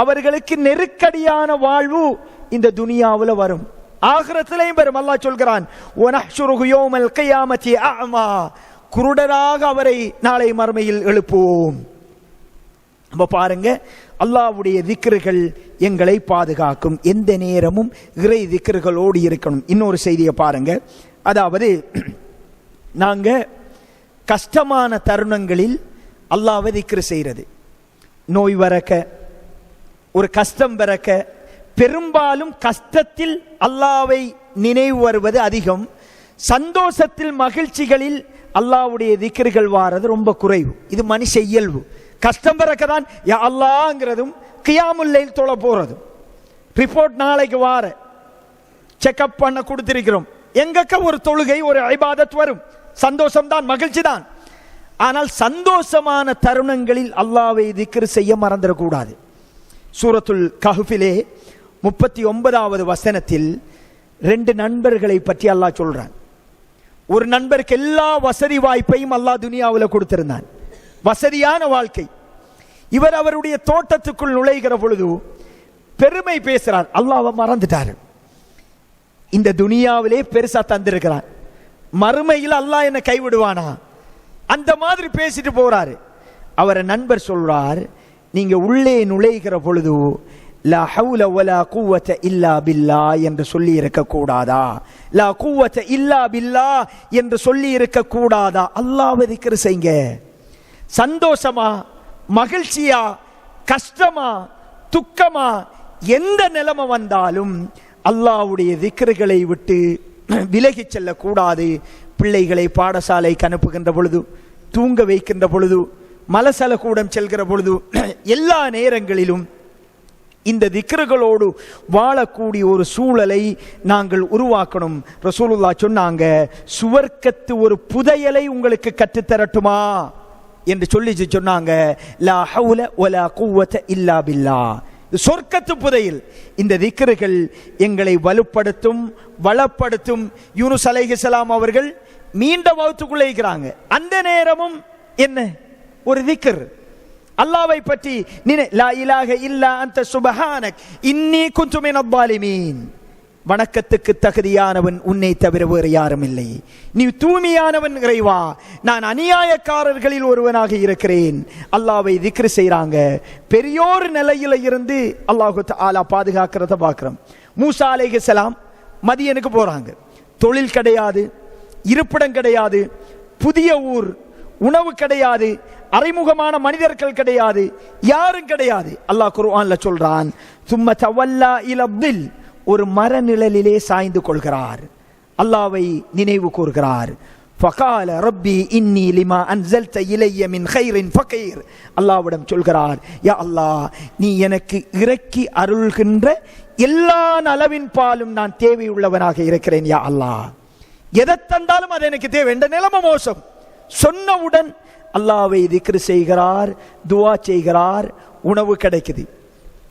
A: அவர்களுக்கு நெருக்கடியான வாழ்வு இந்த துனியாவில் வரும், ஆகிரத்திலையும் வரும். அல்லாஹ் சொல்கிறான், வனஹ்ஷுருஹு யௌமல் கியாமத்தி அஅமா, குருடராக அவரை நாளை மறுமையில் எழுப்புவோம். நம்ம பாருங்க, அல்லாஹ்வுடைய திக்ர்கள் எங்களை பாதுகாக்கும். எந்த நேரமும் இறை திக்ர்களோடு இருக்கணும். இன்னொரு செய்தியை பாருங்க, அதாவது நாங்க கஷ்டமான தருணங்களில் அல்லாஹ்வை திக்ர் செய்கிறது. நோய் வரக்க, ஒரு கஷ்டம் வரக்க, பெரும்பாலும் கஷ்டத்தில் அல்லாஹ்வை நினைவு வருவது அதிகம். சந்தோஷத்தில், மகிழ்ச்சிகளில் அல்லாஹ்வுடைய திக்ர்கள் வாரது ரொம்ப குறைவு. இது மனுஷ இயல்பு. கஷ்டம் வரக்கதான் யா அல்லாஹ்ங்கிறதும் கியாமுல் லைல் தொழ போறதும், ரிப்போர்ட் நாளைக்கு வார செக்அப் பண்ண கொடுத்திருக்கிறோம், எங்கக்க ஒரு தொழுகை, ஒரு இபாதத் வரும், சந்தோஷம் தான், மகிழ்ச்சி தான். ஆனால் சந்தோஷமான தருணங்களில் அல்லாஹ்வை திக்ர் செய்ய மறந்துடக்கூடாது. சூரத்துல் கஹ்ஃபிலே 39வது வசனத்தில் 2 நண்பர்களை பற்றி அல்லாஹ் சொல்றான். ஒரு நண்பருக்கு எல்லா வசதி வாய்ப்பையும் அல்லாஹ் துனியாவில் கொடுத்திருந்தான், வசதியான வாழ்க்கை. இவர் அவருடைய தோட்டத்துக்குள் நுழைகிற பொழுது பெருமை பேசுறார். அல்லாஹ்வை மறந்துட்டாரு. இந்த துனியாவிலே பெருசா தந்திருக்கிறான், மறுமையில் அல்லாஹ் என்ன கைவிடுவானா, அந்த மாதிரி பேசிட்டு போறாரு. அவரை நண்பர் சொல்றார், நீங்க உள்ளே நுழைகிற பொழுது லா ஹவுல வலா குவத இல்லா பில்லா என்று சொல்லி இருக்க கூடாதா? லா குவத இல்லா பில்லா என்று சொல்லி இருக்க கூடாதா? அல்லாஹ்வை திக்ர் செய்யுங்க. சந்தோஷமா, மகிழ்ச்சியா, கஷ்டமா, துக்கமா, எந்த நிலைமை வந்தாலும் அல்லாஹ்வுடைய திக்ருகளை விட்டு விலகி செல்ல கூடாது. பிள்ளைகளை பாடசாலைக்கு அனுப்புகின்ற பொழுது, தூங்க வைக்கின்ற பொழுது, மலசல கூடம் செல்கிற பொழுது, எல்லா நேரங்களிலும் இந்த திக்ருகளோடு வாழக்கூடிய ஒரு சூழலை நாங்கள் உருவாக்கணும். ரசூலுல்லாஹ் சொன்னாங்க, சுவர்க்கத்து ஒரு புதையலை உங்களுக்கு கற்றுத்தரட்டுமா என்று சொல்லி சொன்னாங்க. லா ஹவுல வலா குவத இல்லா பில்லா. சொர்க்கத்து புதையல். இந்த திக்ருகள் எங்களை வலுப்படுத்தும், வளப்படுத்தும். யூனுஸ் அலைஹிஸ்ஸலாம் அவர்கள் மீண்ட வகுத்துக்குள்ளே இருக்கிறாங்க. அந்த நேரமும் என்ன ஒரு திக்ர், அல்லாஹ்வை பற்றி லா இலாஹ இல்லா அன்த சுப்ஹானக் இன்னி குன்து மினல் ஸாலிமீன். வணக்கத்துக்கு தகுதியானவன் உன்னை தவிர வேறு யாரும் இல்லை, நீ தூய்மையானவன் இறைவா, நான் அநியாயக்காரர்களில் ஒருவனாக இருக்கிறேன். அல்லாஹ்வை திக்ர் செய்றாங்க. பெரியோர் நிலையில இருந்து அல்லாஹ் தஆலா பாதுகாக்கிறத பார்க்கிறோம். மூசா அலைஹிஸ்ஸலாம் மதியனுக்கு போறாங்க. தொழில் கிடையாது, இருப்பிடம் கிடையாது, புதிய ஊர், உணவு கிடையாது, அறிமுகமான மனிதர்கள் கிடையாது, யாரும் கிடையாது. அல்லாஹ் குர்ஆன்ல சொல்றான், சும்ம தவல்லா இலபில், ஒரு மரநிழலிலே சாய்ந்து கொள்கிறார், அல்லாஹ்வை நினைவு கூர்கிறார். ஃபகால ரப்பி இன்னி லிமா அன்ஸல்த இலைய மின் கைரின் ஃபகீர். அல்லாஹ்விடம் சொல்கிறார், யா அல்லாஹ், நீ எனக்கு இறக்கி அருள்கின்ற எல்லா நலவின் பாலும் நான் தேவையுள்ளவனாக இருக்கிறேன். யா அல்லாஹ், எதை தந்தாலும் அது எனக்கு தேவை. என்ற நிலைமை மோசம். சொன்னவுடன் அல்லாஹ்வை திக்ர் செய்கிறார், துஆ செய்கிறார். உணவு கிடைக்குது,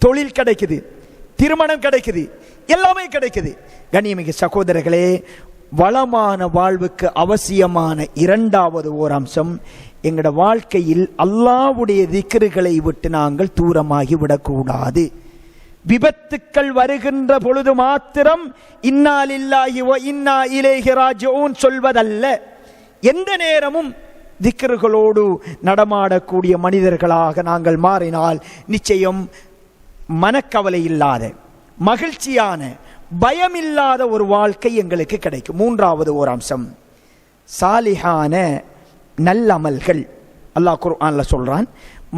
A: தொழில் கிடைக்குது, திருமணம் கிடைக்குது, எல்லாமே கிடைக்குது. கண்ணியமிகு சகோதரர்களே, வளமான வாழ்வுக்கு அவசியமான இரண்டாவது ஓர் அம்சம், எங்களோட வாழ்க்கையில் அல்லாஹ்வுடைய திக்ருகளை விட்டு நாங்கள் தூரமாகி விடக்கூடாது. விபத்துக்கள் வருகின்ற பொழுது மாத்திரம் இன்னா லில்லாஹி வ இன்னா இலைஹி ராஜிஊன் சொல்வதல்ல. எந்த நேரமும் திக்ருகளோடு நடமாடக்கூடிய மனிதர்களாக நாங்கள் மாறினால் நிச்சயம் மனக்கவலை இல்லாத, மகிழ்ச்சியான, பயமில்லாத ஒரு வாழ்க்கை எங்களுக்கு கிடைக்கும். மூன்றாவது ஒரு அம்சம், சாலிஹான நல்லமல்கள். அல்லாஹ் குர்ஆன்ல சொல்றான்,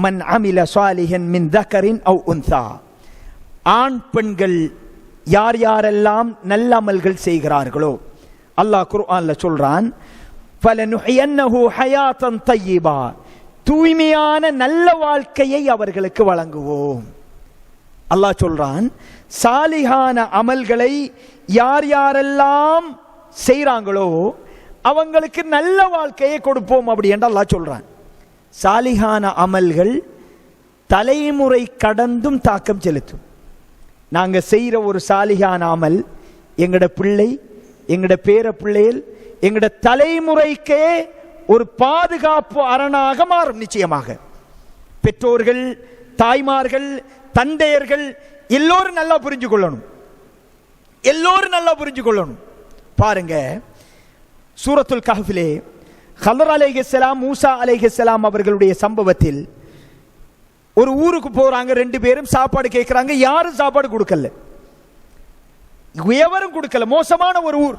A: மன் அமில சாலிஹன் மின் தக்கரின் அவ் உன்சா. ஆண் பெண்கள் யார் யாரெல்லாம் நல்லமல்கள் செய்கிறார்களோ, அல்லாஹ் குர்ஆன்ல சொல்றான், ஃபலனுஹியன்னஹு ஹயாத்தன் தய்யிபா, தூய்மையான நல்ல வாழ்க்கையை அவர்களுக்கு வழங்குவோம். அல்லாஹ் சொல்றான், சாலிஹான அமல்களை யார் யாரெல்லாம் செய்றாங்களோ அவங்களுக்கு நல்ல வாழ்க்கையை கொடுப்போம் அப்படி என்று அல்லாஹ் சொல்றான். சாலிஹான அமல்கள் தலைமுறை கடந்தும் தாக்கம் செலுத்தும். நாங்க செய்யற ஒரு சாலிஹான அமல் எங்கட பிள்ளை, எங்கட பேர பிள்ளைகள், எங்கட தலைமுறைக்கே ஒரு பாதுகாப்பு அரணாக மாறும். நிச்சயமாக பெற்றோர்கள், தாய்மார்கள், தந்தையர்கள் எல்லோரும் நல்லா புரிஞ்சு கொள்ளணும். எல்லோரும் நல்லா புரிஞ்சு கொள்ளணும். பாருங்க, சூரத்துல் கஹ்ஃபிலே ஹலர் அலைஹிஸ்ஸலாம், மூசா அலைஹிஸ்ஸலாம் அவர்களுடைய சம்பவத்தில் ஒரு ஊருக்கு போறாங்க. ரெண்டு பேரும் சாப்பாடு கேட்கிறாங்க. யாரும் சாப்பாடு கொடுக்கல, எவரும் கொடுக்கல. மோசமான ஒரு ஊர்.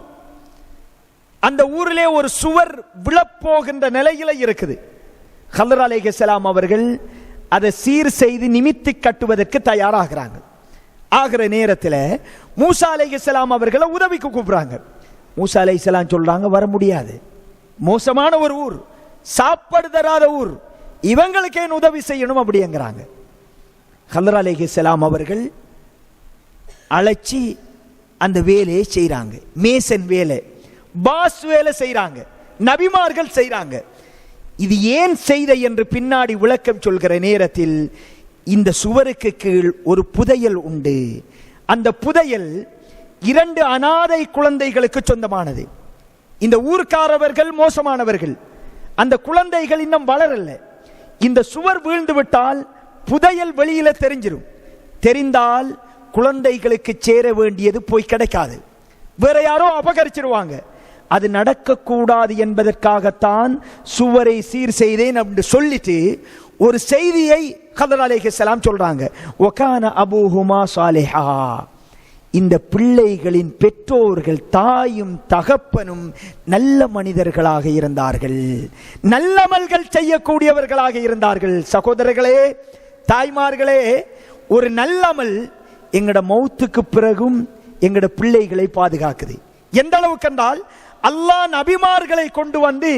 A: அந்த ஊரிலே ஒரு சுவர் விழப்போகின்ற நிலையில இருக்குது. ஹலர் அலைஹிஸ்ஸலாம் அவர்கள் அதை சீர் செய்து நிமித்தி கட்டுவதற்கு தயாராகிறாங்க. ஆகிற நேரத்தில் மூசா அலைஹிஸ்ஸலாம் அவர்களை உதவிக்கு கூப்பிடுறாங்க. மூசா அலைஹிஸ்ஸலாம் சொல்றாங்க, வர முடியாது, மோசமான ஒரு ஊர், சாப்பாடு தராத ஊர், இவங்களுக்கு ஏன் உதவி செய்யணும் அப்படிங்கிறாங்க. ஹலர் அலைஹிஸ்ஸலாம் அவர்கள் அழைச்சி அந்த வேலையை செய்யறாங்க. மேசன் வேலை, பாஸ் வேலை செய்யறாங்க, நபிமார்கள் செய்யறாங்க. இது ஏன் செய்த என்று பின்னாடி விளக்கம் சொல்கிற நேரத்தில், இந்த சுவருக்கு கீழ் ஒரு புதையல் உண்டு. அந்த புதையல் 2 அனாதை குழந்தைகளுக்கு சொந்தமானது. இந்த ஊர்க்காரவர்கள் மோசமானவர்கள், அந்த குழந்தைகள் இன்னும் வளரல. இந்த சுவர் வீழ்ந்து விட்டால் புதையல் வெளியில தெரிஞ்சிடும். தெரிந்தால் குழந்தைகளுக்கு சேர வேண்டியது போய் கிடைக்காது, வேற யாரோ அபகரிச்சிருவாங்க. அது நடக்கக்கூடாது என்பதற்காகத்தான் சுவரை சீர் செய்தேன் அப்படின்னு சொல்லிட்டு ஒரு செய்தியை கதர் அலைஹிஸ்ஸலாம் சொல்றாங்க. வகான அபூஹுமா சாலிஹா, இந்த பிள்ளைகளின் பெற்றோர்கள் தாயும் தகப்பனும் நல்ல மனிதர்களாக இருந்தார்கள், நல்லமல்கள் செய்யக்கூடியவர்களாக இருந்தார்கள். சகோதரர்களே, தாய்மார்களே, ஒரு நல்லமல் எங்கட மௌத்துக்கு பிறகும் எங்கட பிள்ளைகளை பாதுகாக்குது. எந்த அளவுக்கு என்றால் அல்லாஹ் நபிமார்களை கொண்டு வந்து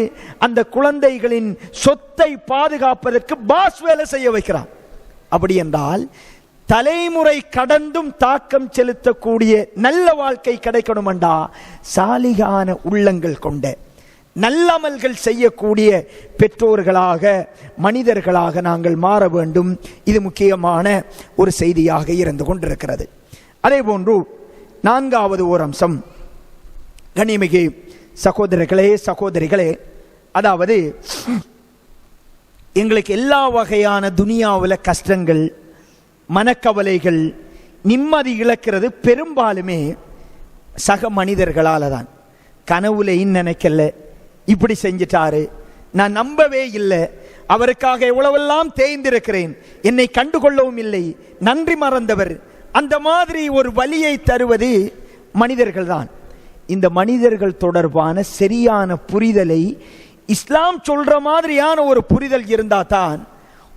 A: அந்த குழந்தைகளின் சொத்தை பாதுகாப்பதற்கு பாஸ் வேலை செய்ய வைக்கிறான். அப்படி என்றால் தலைமுறை கடந்தும் தாக்கம் செலுத்தக்கூடிய நல்ல வாழ்க்கை கிடைக்கணும் என்றா சாலிகான உள்ளங்கள் கொண்ட நல்லமல்கள் செய்யக்கூடிய பெற்றோர்களாக மனிதர்களாக நாங்கள் மாற வேண்டும். இது முக்கியமான ஒரு செய்தியாக இருந்து கொண்டிருக்கிறது. அதே போன்று 4வது ஓர் அம்சம், கண்ணியமிகு சகோதரர்களே சகோதரிகளே, அதாவது எங்களுக்கு எல்லா வகையான துனியாவில் கஷ்டங்கள், மனக்கவலைகள், நிம்மதி இழக்கிறது பெரும்பாலுமே சக மனிதர்களால தான். கனவுலையும் நினைக்கல, இப்படி செஞ்சிட்டாரு, நான் நம்பவே இல்லை, அவருக்காக எவ்வளவெல்லாம் தேய்ந்திருக்கிறேன், என்னை கண்டுகொள்ளவும் இல்லை, நன்றி மறந்தவர், அந்த மாதிரி ஒரு வலியை தருவது மனிதர்கள் தான். இந்த மனிதர்கள் தொடர்பான சரியான புரிதலை இஸ்லாம் சொல்ற மாதிரியான ஒரு புரிதல் இருந்தா தான்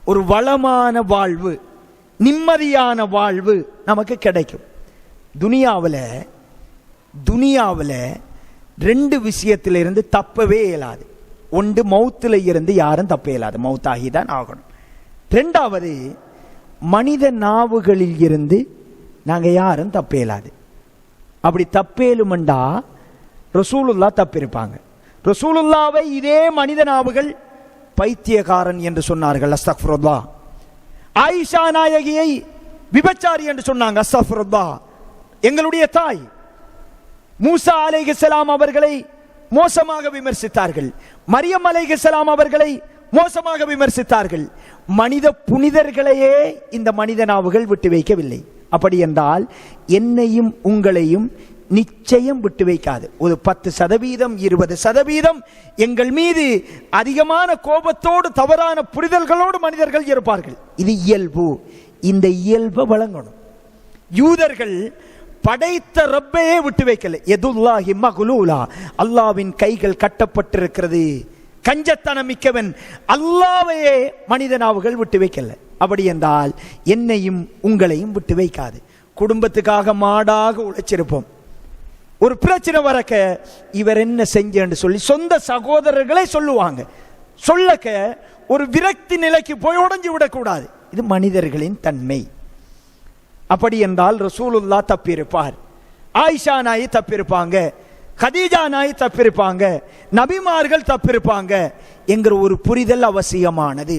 A: ஒரு வளமான வாழ்வு, நிம்மதியான வாழ்வு நமக்கு கிடைக்கும். துனியாவில் 2 விஷயத்திலிருந்து தப்பவே இயலாது. ஒன்று, மௌத்துல இருந்து யாரும் தப்ப இயலாது, மௌத்தாகிதான் ஆகணும். 2வது, மனித நாவுகளில் இருந்து நாங்க யாரும் தப்ப இயலாது. அப்படி தப்பேலுமண்டா ரசூலுல்லா தப்பிருப்பாங்க. ரசூலுல்லாவை இதே மனித நாவுகள் பைத்தியக்காரன் என்று சொன்னார்கள், அஸ்தக்ஃபிருல்லாஹ். ஆயிஷா நாயகியை விபச்சாரி என்று சொன்னாங்க, அஸ்தக்ஃபிருல்லாஹ். எங்களுடைய தாய் மூசா அலைஹிஸ்ஸலாம் அவர்களை மோசமாக விமர்சித்தார்கள், மரியம் அலைஹிஸ்ஸலாம் அவர்களை மோசமாக விமர்சித்தார்கள். மனித புனிதர்களையே இந்த மனித நாவுகள் விட்டு வைக்கவில்லை. அப்படி என்றால் என்னையும் உங்களையும் நிச்சயம் விட்டு வைக்காது. ஒரு 10%, 20% எங்கள் மீது அதிகமான கோபத்தோடு தவறான புரிதல்களோடு மனிதர்கள் இருப்பார்கள். இது இயல்பு. இந்த இயல்பை வழங்கணும். யூதர்கள் படைத்த ரப்பையே விட்டு வைக்கல. யதுல்லாஹி மக்லூலா, அல்லாஹ்வின் கைகள் கட்டப்பட்டிருக்கிறது. கஞ்சத்தனம் மிக்கவன் அல்லாஹ்வையே மனித நாவுகள் விட்டு வைக்கல. அப்படி என்றால் என்னையும் உங்களையும் விட்டு வைக்காது. குடும்பத்துக்காக மாடாக உழைச்சிருப்போம், ஒரு பிரச்சனை வரக்க இவர் என்ன செஞ்சேன்னு சொல்லி சொந்த சகோதரர்களை சொல்லுவாங்க. சொல்லக்க ஒரு விரக்தி நிலைக்கு போய் உடைஞ்சு விடக்கூடாது. இது மனிதர்களின் தன்மை. அப்படி என்றால் ரசூலுல்லா தப்பியிருப்பார், ஆயிஷா நாயி தப்பியிருப்பாங்க, கதீஜா நாயி தப்பியிருப்பாங்க, நபிமார்கள் தப்பியிருப்பாங்க என்கிற ஒரு புரிதல் அவசியமானது.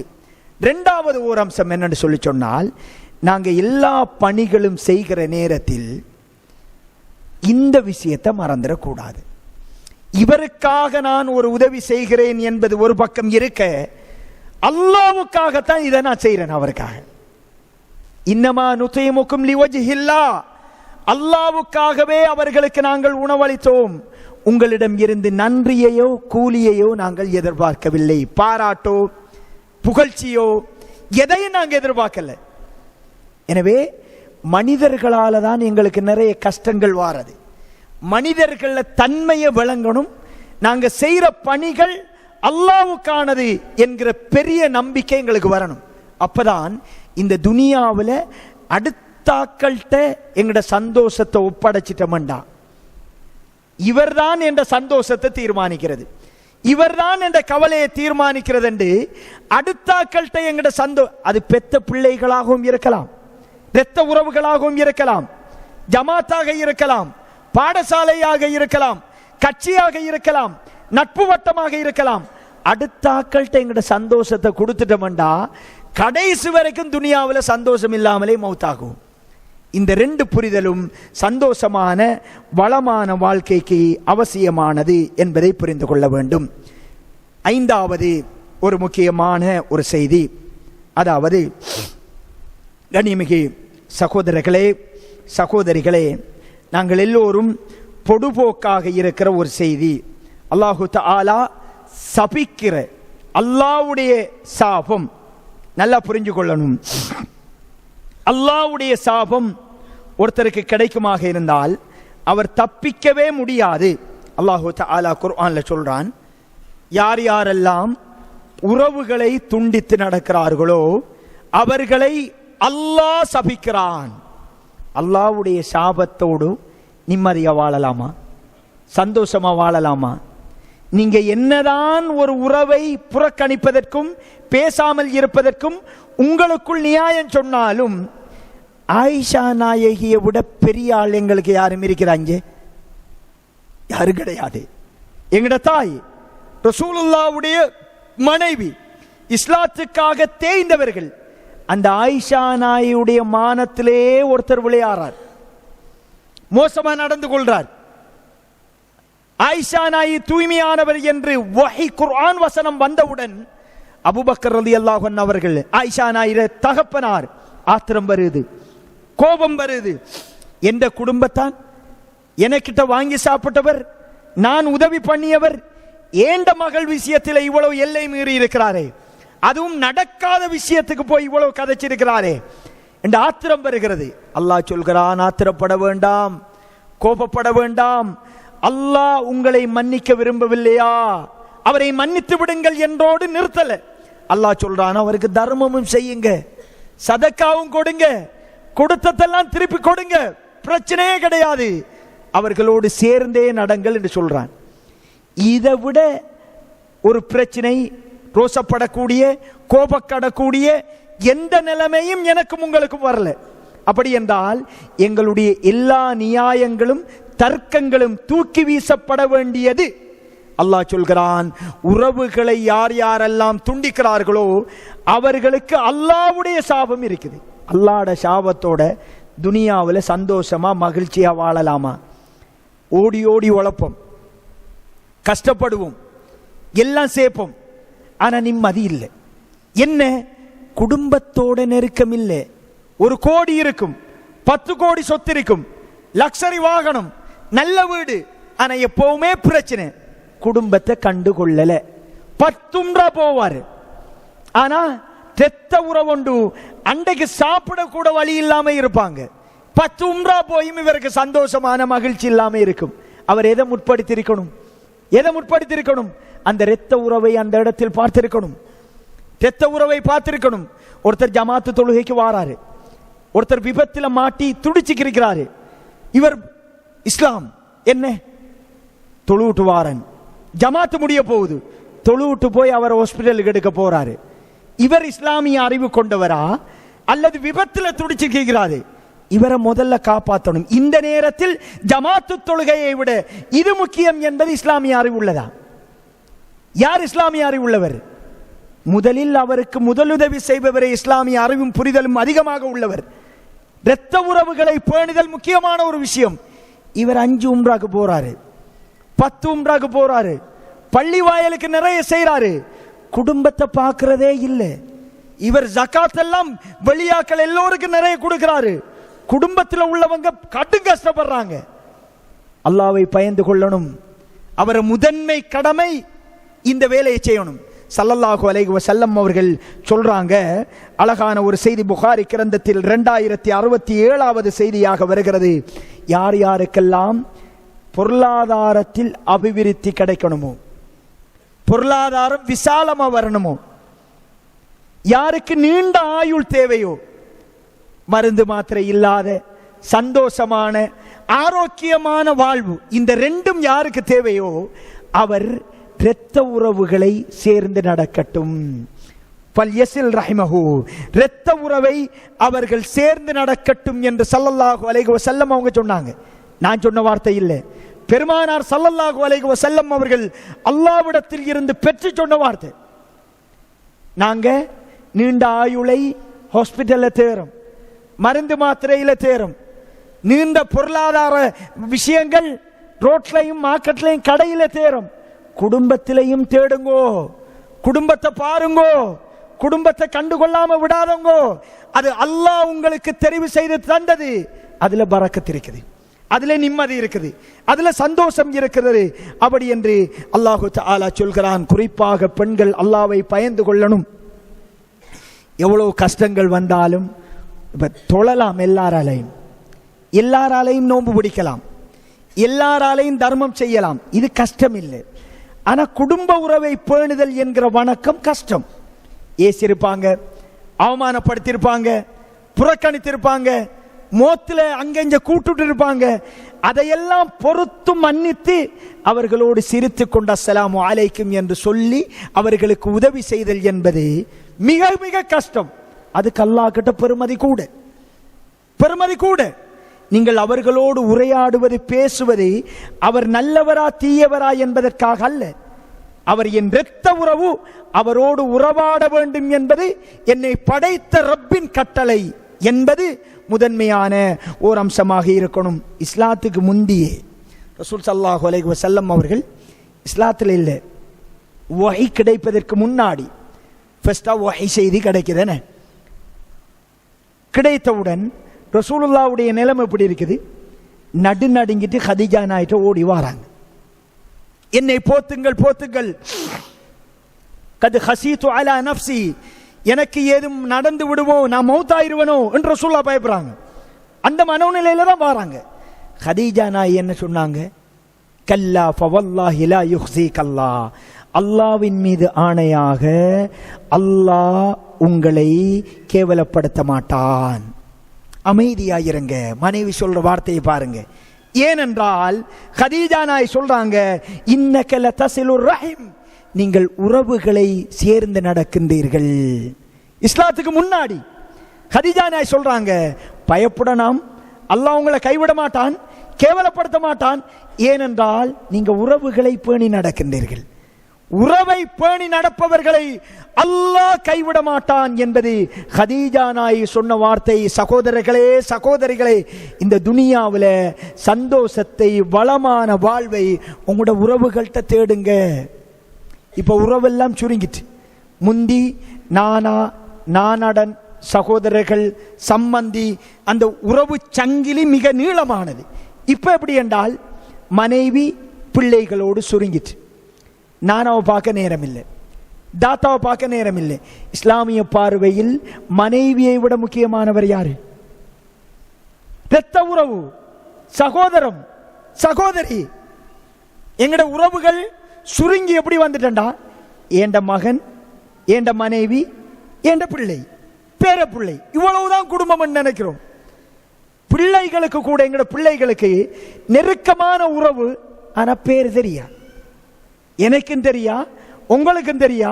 A: 2வது ஒரு அம்சம் என்னன்னு சொல்லி சொன்னால், நாங்க எல்லா பணிகளும் செய்கிற நேரத்தில் இந்த விஷயத்தை மறந்துடக்கூடாது. இவருக்காக நான் ஒரு உதவி செய்கிறேன் என்பது ஒரு பக்கம் இருக்க, அல்லாஹ்வுக்காகத்தான் இதை நான் செய்கிறேன். அவருக்காக இன்னமா நுதீமுக்கும் லிவஜ்ஹில்லாஹ், அல்லாஹ்வுக்காகவே அவர்களுக்கு நாங்கள் உணவளித்தோம். உங்களிடம் இருந்து நன்றியையோ கூலியையோ நாங்கள் எதிர்பார்க்கவில்லை. பாராட்டோ புகழ்ச்சியோ எதையும் நாங்கள் எதிர்பார்க்கல. எனவே மனிதர்களால தான் எங்களுக்கு நிறைய கஷ்டங்கள் வாரது. மனிதர்கள தன்மையை விளங்கணும். நாங்க செய்யற பணிகள் அல்லாஹ்வுக்கானது என்கிற பெரிய நம்பிக்கை எங்களுக்கு வரணும். அப்பதான் இந்த துனியாவில் அடுத்தாக்கள்கிட்ட எங்கட சந்தோஷத்தை ஒப்படைச்சிட்டோம்டா, இவர்தான் என்ற சந்தோஷத்தை தீர்மானிக்கிறது, இவர்தான் என்ற கவலையை தீர்மானிக்கிறது என்று அடுத்தாக்கள்கிட்ட எங்கட அது பெத்த பிள்ளைகளாகவும் இருக்கலாம், இரத்த உறவுகளாகவும் இருக்கலாம், ஜமாத்தாக இருக்கலாம், பாடசாலையாக இருக்கலாம், கட்சியாக இருக்கலாம், நட்பு வட்டமாக இருக்கலாம். அடுத்தாக்கள்கிட்ட எங்கட சந்தோஷத்தை கொடுத்துட்டோம்டா கடைசி வரைக்கும் துனியாவில் சந்தோஷம் இல்லாமலே மௌத்தாகும். இந்த 2 புரிதலும் சந்தோஷமான வளமான வாழ்க்கைக்கு அவசியமானது என்பதை புரிந்து கொள்ள வேண்டும். 5வது ஒரு முக்கியமான ஒரு செய்தி, அதாவது கண்ணியமிகு சகோதரர்களே, சகோதரிகளே, நாங்கள் எல்லோரும் பொடுபோக்காக இருக்கிற ஒரு செய்தி, அல்லாஹு தஆலா சபிக்கிற அல்லாஹ்வுடைய சாபம். நல்லா புரிஞ்சு கொள்ளணும். அல்லாஹ்வுடைய சாபம் ஒருத்தருக்கு கிடைக்குமாக இருந்தால் அவர் தப்பிக்கவே முடியாது. அல்லாஹு தஆலா குர்ஆன்ல சொல்றான், யார் யாரெல்லாம் உறவுகளை துண்டித்து நடக்கிறார்களோ அவர்களை அல்லாஹ் சபிக்கிறான். அல்லாஹ்வுடைய சாபத்தோடு நிம்மதியா வாழலாமா? சந்தோஷமா வாழலாமா? நீங்க என்னதான் ஒரு உறவை புறக்கணிப்பதற்கும் பேசாமல் இருப்பதற்கும் உங்களுக்குள் நியாயம் சொன்னாலும், ஆயிஷா நாயகியை விட பெரிய ஆள் எங்களுக்கு யாரும் இருக்கிறாங்க? யாரும் கிடையாது. எங்கட தாய் ரசூலுல்லாஹ்வுடைய மனைவி, இஸ்லாத்துக்காக தேய்ந்தவர்கள். அந்த ஆயிஷா நாயுடைய மானத்திலே ஒருத்தர் விளையாடுறார், மோசமா நடந்து கொள்றார். ஆயிஷா நாயி தூய்மையானவர் என்று வஹி குர்ஆன் வசனம் வந்தவுடன் அபூபக்கர் ரலியல்லாஹு அன்ஹு அவர்கள், ஆயிஷா நாயிர தகப்பனார், ஆத்திரம் வருது, கோபம் வருது. எந்த குடும்பத்தான் எனக்கிட்ட வாங்கி சாப்பிட்டவர், நான் உதவி பண்ணியவர், ஏண்ட மகள் விஷயத்தில் இவ்வளவு எல்லை மீறி இருக்கிறாரே, அதுவும் நடக்காத விஷயத்துக்கு போய் இவ்வளவு கதைச்சிருக்கிறாரே என்று ஆத்திரம் வருகிறது. அல்லாஹ் சொல்கிறான், ஆத்திரப்பட வேண்டாம், கோபப்பட வேண்டாம். அல்லாஹ் உங்களை மன்னிக்க விரும்பவில்லையா? அவரை மன்னித்து விடுங்கள் என்றோடு நிறுத்தல. அல்லாஹ் சொல்றான், அவருக்கு தர்மமும் செய்யுங்க, சதக்காவும் கொடுங்க, கொடுத்ததெல்லாம் திருப்பி கொடுங்க, பிரச்சனையே கிடையாது, அவர்களோடு சேர்ந்தே நடங்கள் என்று சொல்றான். இதை விட ஒரு பிரச்சனை, ரோசப்படக்கூடிய கோபப்படக்கூடிய எந்த நிலைமையும் எனக்கும் உங்களுக்கும் வரல. அப்படி என்றால் எங்களுடைய எல்லா நியாயங்களும் தர்க்கங்களும் தூக்கி வீசப்பட வேண்டியது. அல்லாஹ் சொல்கிறான், உறவுகளை யார் யாரெல்லாம் துண்டிக்கிறார்களோ அவர்களுக்கு அல்லாஹ்வுடைய சாபம் இருக்குது. அல்லாஹ்வுடைய சாபத்தோட துனியாவில் சந்தோஷமா மகிழ்ச்சியா வாழலாமா? ஓடி ஓடி உழைப்போம், கஷ்டப்படுவோம், எல்லாம் சேர்ப்போம், ஆனா நிம்மதி இல்லை. என்ன? குடும்பத்தோட நெருக்கம் இல்லை. 1 கோடி இருக்கும், 10 கோடி சொத்து இருக்கும், லக்ஸரி வாகனம், நல்ல வீடு, ஆனா எப்பவுமே பிரச்சனை. குடும்பத்தை கண்டுகொள்ளல. 10 உம்ரா போவாரு, ஆனா தெத்த உறவுண்டு அன்றைக்கு சாப்பிட கூட வழி இல்லாம இருப்பாங்க. 10 உம்ரா போயும் இவருக்கு சந்தோஷமான மகிழ்ச்சி இல்லாம இருக்கும். அவர் எதை முற்படுத்தியிருக்கணும்? எதை முற்படுத்தியிருக்கணும்? அந்த இரத்த உறவை அந்த இடத்தில் பார்த்திருக்கணும். இரத்த உறவை பார்த்திருக்கணும். ஒருத்தர் ஜமாத்து தொழுகைக்கு வாராரு, ஒருத்தர் விபத்துல மாட்டி துடிச்சுக்கிறாரு. இவர் இஸ்லாம் என்ன தொழுவிட்டு வாரன், ஜமாத்து முடிய போகுது, தொழுவிட்டு போய் அவர் ஹாஸ்பிட்டலுக்கு எடுக்க போறாரு. இவர் இஸ்லாமிய அறிவு கொண்டவரா அல்லது விபத்துல துடிச்சுக்கிறாரு? இவரை முதல்ல காப்பாற்றணும். இந்த நேரத்தில் ஜமாத்து தொழுகையை விட இது முக்கியம் என்பது இஸ்லாமிய அறிவு உள்ளதா? யார் இஸ்லாமிய அறிவு உள்ளவர்? முதலில் அவருக்கு முதலுதவி செய்பவரை இஸ்லாமிய அறிவும் புரிதலும் அதிகமாக உள்ளவர். இரத்த உறவுகளை பேணுதல் முக்கியமான ஒரு விஷயம். இவர் 5 உம்ராக்கு போறாரு, 10 உம்ராக்கு போறாரு, பள்ளி வாயலுக்கு நிறைய செய்யறாரு, குடும்பத்தை பார்க்கிறதே இல்லை. இவர் ஜகாத் எல்லாம் வெளியாக்கள் எல்லோருக்கும் நிறைய கொடுக்கிறாரு, குடும்பத்தில் உள்ளவங்க கடும் கஷ்டப்படுறாங்க. அல்லாஹ்வை பயந்து கொள்ளணும். அவர் முதன்மை கடமை இந்த வேலையை செய்யணும். ஸல்லல்லாஹு அலைஹி வஸல்லம் அவர்கள் சொல்றாங்க, அழகான ஒரு செய்தி புகாரி கிரந்தத்தில் 2067வது செய்தியாக வருகிறது. யார் யாருக்கெல்லாம் பொருளாதாரத்தில் அபிவிருத்தி கிடைக்கணுமோ, பொருளாதாரம் விசாலமா வரணுமோ, யாருக்கு நீண்ட ஆயுள் தேவையோ, மருந்து மாத்திரை இல்லாத சந்தோஷமான ஆரோக்கியமான வாழ்வு, இந்த ரெண்டும் யாருக்கு தேவையோ அவர் இரத்த உறவுகளை சேர்ந்து நடக்கட்டும். இரத்த உறவை அவர்கள் சேர்ந்து நடக்கட்டும் என்று ஸல்லல்லாஹு அலைஹி வஸல்லம் அவங்க சொன்னாங்க. நான் சொன்ன வார்த்தை இல்லை, பெருமானார் ஸல்லல்லாஹு அலைஹி வஸல்லம் அவர்கள் அல்லாஹ்விடத்தில் இருந்து பெற்று சொன்ன வார்த்தை. நாங்க நீண்ட ஆயுளை ஹாஸ்பிட்டல்ல தேரும், மருந்து மாத்திரையில தேரும், நீண்ட பொருளாதார விஷயங்கள் ரோட்லையும் மார்க்கெட்லையும் கடையில தேரும், குடும்பத்திலையும் தேடுங்கோ, குடும்பத்தை பாருங்கோ, குடும்பத்தை கண்டுகொள்ளாம விடாதவங்கோ, அது அல்லாஹ் உங்களுக்கு தெரிவு செய்து தந்தது. அதுல பரக்கத் இருக்குது, அதுல நிம்மதி இருக்குது, அதுல சந்தோஷம் இருக்கிறது. அப்படி என்று அல்லாஹு தஆலா சொல்கிறான். குறிப்பாக பெண்கள் அல்லாஹ்வை பயந்து கொள்ளணும். எவ்வளவு கஷ்டங்கள் வந்தாலும் இப்ப தொழலாம், எல்லாராலையும் நோன்பு பிடிக்கலாம், எல்லாராலையும் தர்மம் செய்யலாம், இது கஷ்டம் இல்லை. ஆனா குடும்ப உறவை பேணுதல் என்கிற வணக்கம் கஷ்டம். ஏசிருப்பாங்க, அவமானப்படுத்தியிருப்பாங்க, புறக்கணித்திருப்பாங்க, மோத்துல அங்கெஞ்ச கூட்டுட்டு இருப்பாங்க. அதையெல்லாம் பொறுத்து மன்னித்து அவர்களோடு சிரித்து கொண்டு அஸ்ஸலாமு அலைக்கும் என்று சொல்லி அவர்களுக்கு உதவி செய்தல் என்பது மிக மிக கஷ்டம். அதுக்கு அல்லாஹ் கிட்ட பெருமதி கூட. நீங்கள் அவர்களோடு உரையாடுவது, பேசுவது அவர் நல்லவரா தீயவரா என்பதற்காக அல்ல. அவர் என் இரத்த உறவு, அவரோடு உறவாட வேண்டும் என்பது என்னை படைத்த ரப்பின் கட்டளை என்பது முதன்மையான ஓர் அம்சமாக இருக்கணும். இஸ்லாத்துக்கு முந்தியே ரசூல் ஸல்லல்லாஹு அலைஹி வஸல்லம் அவர்கள் இஸ்லாத்தில் இல்லை, வஹி கிடைப்பதற்கு முன்னாடி ஃபர்ஸ்டா வஹி செய்தி கிடைக்குதுன. கிடைத்தவுடன் ரசூலுல்லாவுடைய நிலைமை எப்படி இருக்குது? நடுநடுங்கிட்டு கதீஜா நாயிட்ட ஓடி வராங்க. என்னை போத்துங்கள், கது ஹசீது அலா நஃப்ஸி, எனக்கு ஏதும் நடந்து விடுவோ, நான் மௌத்தாயிருவனோ என்று ரசூலுல்லா பயப்படுறாங்க. அந்த மனோநிலையில தான் வராங்க. கதீஜா நாய் என்ன சொன்னாங்க? கல்லா ஃபவல்லாஹி லா யுஹ்ஸீக அல்லாஹ், அல்லாஹ்வின் மீது ஆணையாக அல்லாஹ் உங்களை கேவலப்படுத்த மாட்டான். அமைதியாயிருங்க. மனைவி சொல்ற வார்த்தையை பாருங்க. ஏனென்றால் கதீஜா நாய் சொல்றாங்க, இன்னக லதஸிலுர் ரஹீம், நீங்கள் உறவுகளை சேர்ந்து நடக்கின்றீர்கள். இஸ்லாத்துக்கு முன்னாடி கதீஜா நாய் சொல்றாங்க, பயப்பட நாம், அல்லாஹ் உங்களை கைவிட மாட்டான், கேவலப்படுத்த மாட்டான். ஏனென்றால் நீங்க உறவுகளை பேணி நடக்கின்றீர்கள். உறவை பேணி நடப்பவர்களை அல்லாஹ் கைவிட மாட்டான் என்பது கதீஜா நாய் சொன்ன வார்த்தை. சகோதரிகளே, இந்த துனியாவில் சந்தோஷத்தை, வளமான வாழ்வை உங்களோட உறவுகள்கிட்ட தேடுங்க. இப்ப உறவெல்லாம் சுருங்கிட்டு, முந்தி நானடன், சகோதரர்கள், சம்பந்தி, அந்த உறவு சங்கிலி மிக நீளமானது. இப்ப எப்படி என்றால் மனைவி பிள்ளைகளோடு சுருங்கிட்டு, நானாவை பார்க்க நேரம் இல்லை, தாத்தாவை பார்க்க நேரம் இல்லை. இஸ்லாமிய பார்வையில் மனைவியை விட முக்கியமானவர் யாரு? இரத்த உறவு, சகோதரம், சகோதரி. எங்கட உறவுகள் சுருங்கி எப்படி வந்துட்டா, ஏண்ட மகன், ஏண்ட மனைவி, ஏண்ட பிள்ளை, பேர பிள்ளை, இவ்வளவுதான் குடும்பம் நினைக்கிறோம். பிள்ளைகளுக்கு கூட, எங்கட பிள்ளைகளுக்கு நெருக்கமான உறவு, ஆனா பேர் தெரியா, எனக்கும் தெரியா, உங்களுக்கும் தெரியா,